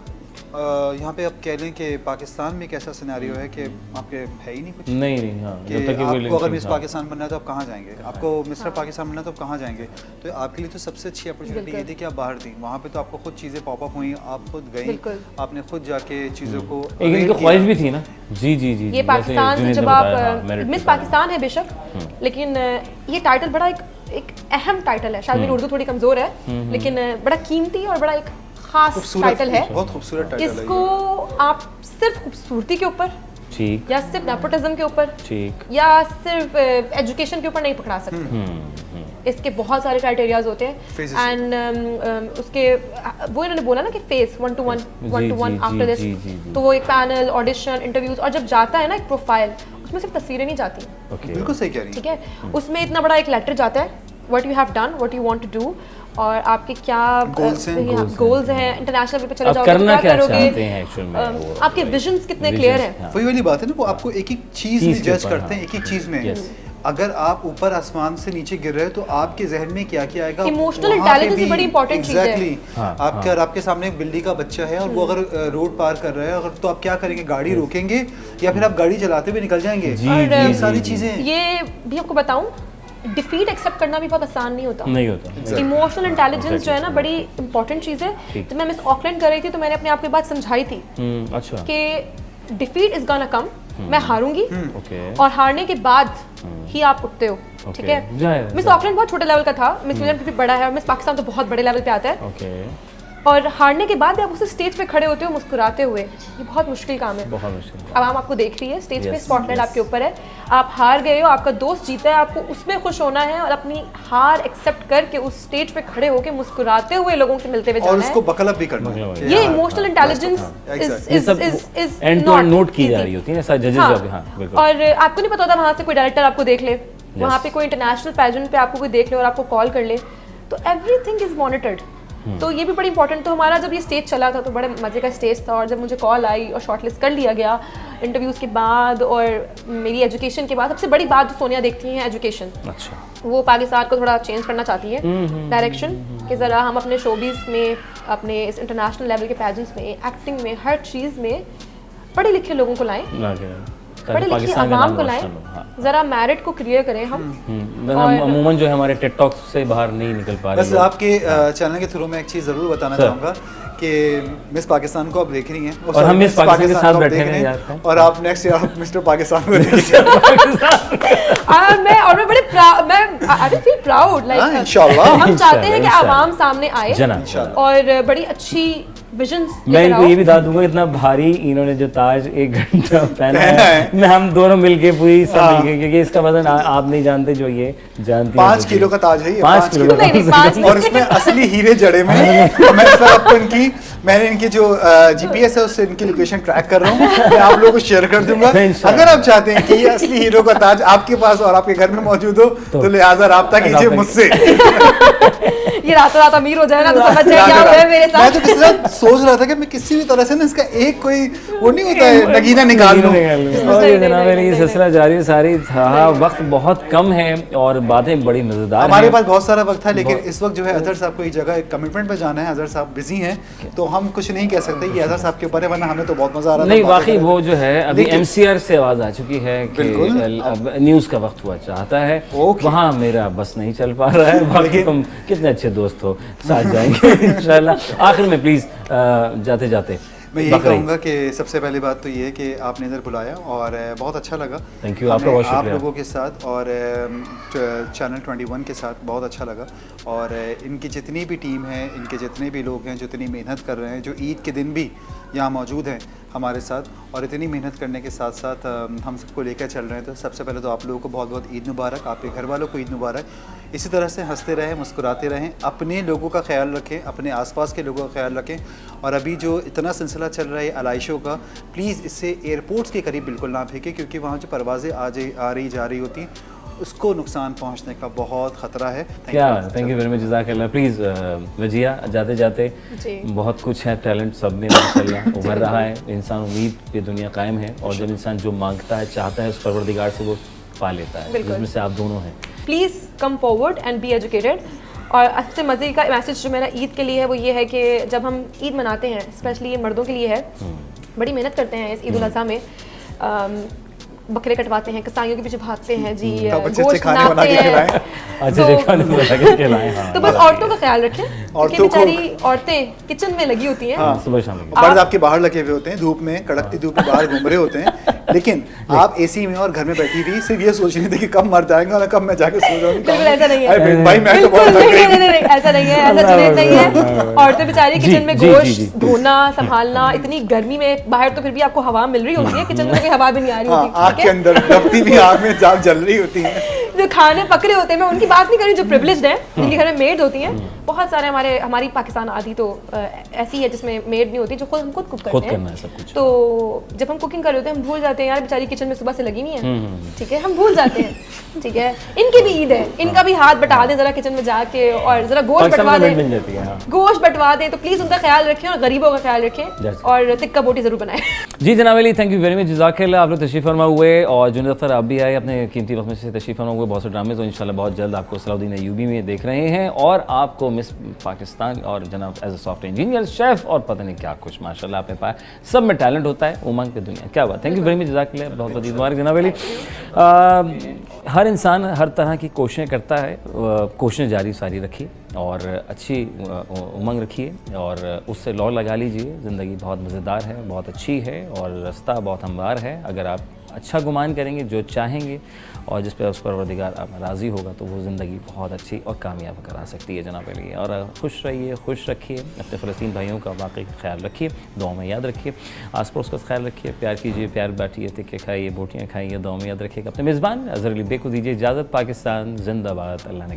यहाँ पे आप कह लें कि पाकिस्तान में एक ऐसा सिनेरियो है कि आपके है ही नहीं कुछ, नहीं हाँ, कि आपको अगर मिस पाकिस्तान बनना है तो आप कहाँ जाएंगे, आपको मिस्टर पाकिस्तान बनना है तो आप कहाँ जाएंगे। तो आपके लिए तो सबसे अच्छी अपॉर्चुनिटी ये थी कि आप बाहर थी, वहाँ पे तो आपको खुद चीज़ें पॉपअप हुई, आप खुद गई, आपने खुद जाके चीज़ों को, एक ख्वाहिश भी थी ना। जी जी जी, ये पाकिस्तान से जब आप मिस पाकिस्तान है बेशक, लेकिन ये टाइटल बड़ा एक अहम टाइटल है, शायद मेरी उर्दू थोड़ी कमज़ोर है लेकिन बड़ा कीमती और बड़ा एक खास टाइटल है, बहुत खूबसूरत टाइटल है। इसको आप सिर्फ खूबसूरती के ऊपर ठीक, या सिर्फ नेपोटिज्म के ऊपर ठीक, या सिर्फ एजुकेशन के ऊपर नहीं पकड़ा सकते। इसके बहुत सारे क्राइटेरियाज होते हैं एंड उसके वो इन्होंने बोला ना कि फेस 1-to-1 आफ्टर दिस, तो वो एक पैनल, ऑडिशन, इंटरव्यूज, और जब जाता है ना एक प्रोफाइल, उसमें सिर्फ तस्वीरें नहीं जाती। बिल्कुल सही कह रही हैं। ठीक है, उसमें इतना बड़ा एक लेटर जाता है, what you have done, what you want to do, और आपके क्या गोल्स हैं, इंटरनेशनल लेवल पे चले जाओगे करना क्या करोगे, चाहते हैं एक्चुअल में, आपके विजन्स कितने क्लियर हैं। वही वाली बात है ना, वो आपको एक एक चीज में जज करते हैं, एक एक चीज में। अगर आप ऊपर आसमान से नीचे गिर रहे हो तो आपके जहन में क्या क्या आएगा, इमोशनल इंटेलिजेंस भी बड़ी इंपॉर्टेंट चीज है। एग्जैक्टली, आपके सामने एक बिल्ली का बच्चा है और वो अगर रोड पार कर रहा है, अगर तो आप क्या करेंगे, गाड़ी रोकेंगे या फिर आप गाड़ी चलाते हुए निकल जाएंगे। ये सारी चीजें, ये भी आपको बताऊं, डिफीट एक्सेप्ट करना भी बहुत आसान नहीं होता। इमोशनल इंटेलिजेंस जो है ना बड़ी इंपॉर्टेंट चीज है। तो मैं मिस ऑकलैंड कर रही थी तो मैंने अपने आप को बात समझाई थी कि डिफीट इज गोना कम, मैं हारूंगी और हारने के बाद ही आप उठते हो। ठीक है, मिस ऑकलैंड बहुत छोटे लेवल का था, मिस न्यूजीलैंड भी बड़ा है और मिस पाकिस्तान तो बहुत बड़े लेवल पे आता है। और हारने के बाद आप उस स्टेज पे खड़े होते हो मुस्कुराते हुए, ये बहुत मुश्किल काम है। बहुत मुश्किल। अब हम आपको देख रही है स्टेज पे, स्पॉटलाइट आपके ऊपर है, आप हार गए हो, आपका दोस्त जीता है, आपको उसमें खुश होना है और अपनी हार एक्सेप्ट करके उस स्टेज पे खड़े होके मुस्कुराते हुए लोगों से मिलते हुए जाना है, और उसको बकल अप भी करना है। ये इमोशनल इंटेलिजेंस इज नोट की जा रही होती है जजेस। और आपको नहीं पता होता वहाँ से कोई डायरेक्टर आपको देख ले, वहाँ पे कोई इंटरनेशनल पैजेंट पे आपको कोई देख ले और आपको कॉल कर ले, तो एवरीथिंग इज मॉनिटर्ड। तो ये भी बड़ी इंपॉर्टेंट। तो हमारा जब ये स्टेज चला था तो बड़े मज़े का स्टेज था, और जब मुझे कॉल आई और शॉर्टलिस्ट कर लिया गया इंटरव्यूज़ के बाद और मेरी एजुकेशन के बाद, सबसे बड़ी बात जो सोनिया देखती हैं एजुकेशन। अच्छा, वो पाकिस्तान को थोड़ा चेंज करना चाहती है डायरेक्शन, कि ज़रा हम अपने शोबीज़ में, अपने इस इंटरनेशनल लेवल के पैजेंट्स में, एक्टिंग में, हर चीज़ में पढ़े लिखे लोगों को लाएं, पढ़े लिखे आवाम को लाएं, ज़रा मेरिट को क्लियर करें हम। अमूमन जो है हमारे टिकटॉक से बाहर नहीं निकल पा रहे। बस आपके चैनल के थ्रू मैं एक चीज़ ज़रूर बताना चाहूँगा कि मिस पाकिस्तान को आप देख रही हैं और हम मिस पाकिस्तान के साथ बैठे हैं यार, और आप नेक्स्ट ईयर मिस्टर पाकिस्तान को देखेंगे। मैं बड़े आई फील प्राउड, लाइक इंशाल्लाह हम चाहते हैं कि आवाम सामने आए जनाब, और बड़ी अच्छी विजन। मैं इनको ये भी बता दूंगा, इतना भारी इन्होंने जो ताज 1 घंटा पहना है, मैं हम दोनों मिलके पूरी सब मिलके, क्योंकि इसका वजन आप नहीं जानते, जो ये जानती 5 किलो का ताज है ये, 5 किलो का, और इसमें असली हीरे जड़े में। मैं इस वक्त आपको मैंने इनकी जो GPS है उससे इनकी लोकेशन ट्रैक कर रहा हूँ, मैं आप लोगों को शेयर कर दूंगा। अगर आप चाहते हैं कि ये असली हीरो का ताज आपके पास और आपके घर में मौजूद हो तो लिहाजा राब्ता कीजिए मुझसे। ये रातों रात अमीर हो जाए ना तो समझ जाए क्या हुआ है मेरे साथ। मैं तो किसी तरह सोच रहा था कि मैं किसी भी तरह से ना इसका एक कोई वो नहीं होता है नगीना निकाल लूं। और ये जनाब ये सिलसिला जारी सारी था। वक्त बहुत कम है और बातें बड़ी मजेदार हमारे पास बहुत सारा वक्त था, लेकिन इस वक्त जो है अजहर साहब को एक जगह एक कमिटमेंट पे जाना है, अजहर साहब बिजी हैं तो हम कुछ नहीं कह सकते ये अजहर साहब के ऊपर है, वरना हमें तो बहुत मजा आ रहा था। नहीं वाकई वो जो है अभी MCR से आवाज आ चुकी है कि अब न्यूज़ का वक्त हुआ चाहता है, वहाँ मेरा बस नहीं चल पा रहा है। बाकी तुम कितने अच्छे दोस्त हो, साथ जाएंगे इंशाल्लाह। आखिर में प्लीज जाते जाते मैं यही कहूँगा कि सबसे पहली बात तो ये है कि आपने इधर बुलाया और बहुत अच्छा लगा। थैंक यू, आपका बहुत शुक्रिया। आप लोगों के साथ और चैनल 21 के साथ बहुत अच्छा लगा, और इनकी जितनी भी टीम है, इनके जितने भी लोग हैं जो इतनी मेहनत कर रहे हैं, जो ईद के दिन भी यहाँ मौजूद हैं हमारे साथ, और इतनी मेहनत करने के साथ साथ हम सबको लेकर चल रहे हैं, तो सबसे पहले तो आप लोगों को बहुत बहुत ईद मुबारक, आपके घर वालों को ईद मुबारक। इसी तरह से हंसते रहें, मुस्कुराते रहें, अपने लोगों का ख्याल रखें, अपने आसपास के लोगों का ख्याल रखें। और अभी जो इतना सिलसिला चल रहा है आलाइशों का, प्लीज़ इससे एयरपोर्ट्स के करीब बिल्कुल ना फेंकें, क्योंकि वहाँ जो परवाज़ें आ रही जा रही होती हैं उसको नुकसान पहुंचने का बहुत ख़तरा है। थैंक यू वेरी मच, जज़ाकल्लाह। प्लीज़ वजिया जाते जाते, बहुत कुछ है, टैलेंट सब में माशाल्लाह उभर रहा है। इंसान उम्मीद पे दुनिया कायम है, और जब इंसान जो मांगता है, चाहता है, उस परवरदिगार से वो पा लेता है, जिसमें से आप दोनों हैं। Please come forward and be educated. और सबसे मज़े का मैसेज जो मेरा ईद के लिए है वो ये है कि जब हम ईद मनाते हैं, स्पेशली ये मर्दों के लिए है, बड़ी मेहनत करते हैं इस ईद उल अज़हा में, बकरे कटवाते हैं, कसाईयों के पीछे भागते हैं जी, गोश्त बनाते हैं, तो बस औरतों का ख्याल रखें, क्योंकि बेचारी औरतें किचन में लगी होती हैं, सुबह शाम मर्द आपके बाहर लगे हुए होते हैं, धूप में, कड़कती धूप में बाहर घूम रहे होते हैं, लेकिन आप AC में और घर में बैठी हुई सिर्फ ये सोच रही थी कि कब मर्द आएंगे और कब मैं जाके सो जाऊंगी। बिल्कुल ऐसा नहीं है भाई, मैं तो बहुत ऐसा नहीं है, ऐसा नहीं है। औरतें बेचारी किचन में गोश्त धोना, संभालना, इतनी गर्मी में, बाहर तो फिर भी आपको हवा मिल रही होती है, किचन में कोई हवा भी नहीं आ रही होती, आग के अंदर दबती भी आग में जाग जल रही होती है। जो खाने पक रहे होते हैं, मैं उनकी बात नहीं कर रही जो प्रिविलेज्ड हैं, जिनके घर में मेड होती हैं। बहुत सारे हमारी पाकिस्तान आधी तो ऐसी है जिसमें मेड नहीं होती, जो खुद हम खुद कुक करते हैं सब कुछ। तो जब हम कुकिंग कर रहे होते हैं, हम भूल जाते हैं यार बेचारी किचन में सुबह से लगी नहीं है, ठीक है, हम भूल जाते हैं, ठीक है। इनकी भी ईद है, इनका भी हाथ बटा दें जरा किचन में जाके, और जरा गोश्त बटवा दें, तो प्लीज उनका ख्याल रखें और गरीबों का ख्याल रखें, और तिक्का बोटी जरूर बनाएं। जी जनाब Ali, thank you very much, जज़ाकल्लाह। आप लोग तशरीफ़ फरमा हुए, और जुनैद अख्तर आप भी आए, अपने कीमती वक्त में से तशरीफ़ फरमा हुए। बहुत से ड्रामे तो इंशाल्लाह बहुत जल्द आपको सलाउद्दीन अय्यूबी में देख रहे हैं, और आपको मिस पाकिस्तान और जनाब as a software engineer, chef, और पता नहीं क्या कुछ माशाल्लाह आपने पाया। सब में टैलेंट होता है, उमंग पे दुनिया, क्या बात। थैंक यू वेरी मच, जज़ाकल्लाह, बहुत बहुत मुबारक जनाब अली। हर इंसान हर तरह की कोशिशें करता है, कोशिशें जारी सारी रखिए, और अच्छी उमंग रखिए, और उससे लौ लगा लीजिए। ज़िंदगी बहुत मज़ेदार है, बहुत अच्छी है, और रास्ता बहुत हमवार है। अगर आप अच्छा गुमान करेंगे, जो चाहेंगे, और जिस पर उस परवरदिगार आप राज़ी होगा, तो वो ज़िंदगी बहुत अच्छी और कामयाब करा सकती है जनाब अली। और खुश रहिए, खुश रखिए, अपने फ़लस्तीन भाइयों का वाकई ख्याल रखिए, दुआ में याद रखिए, आस पड़ोस का ख्याल रखिए, प्यार कीजिए, प्यार बांटिए, तिक्के खाइए, बोटियाँ खाइए, दुआ में याद रखिएगा। अपने मेज़बान अज़हर अली बेग को दीजिए इजाज़त। पाकिस्तान जिंदाबाद। अल्लाह ने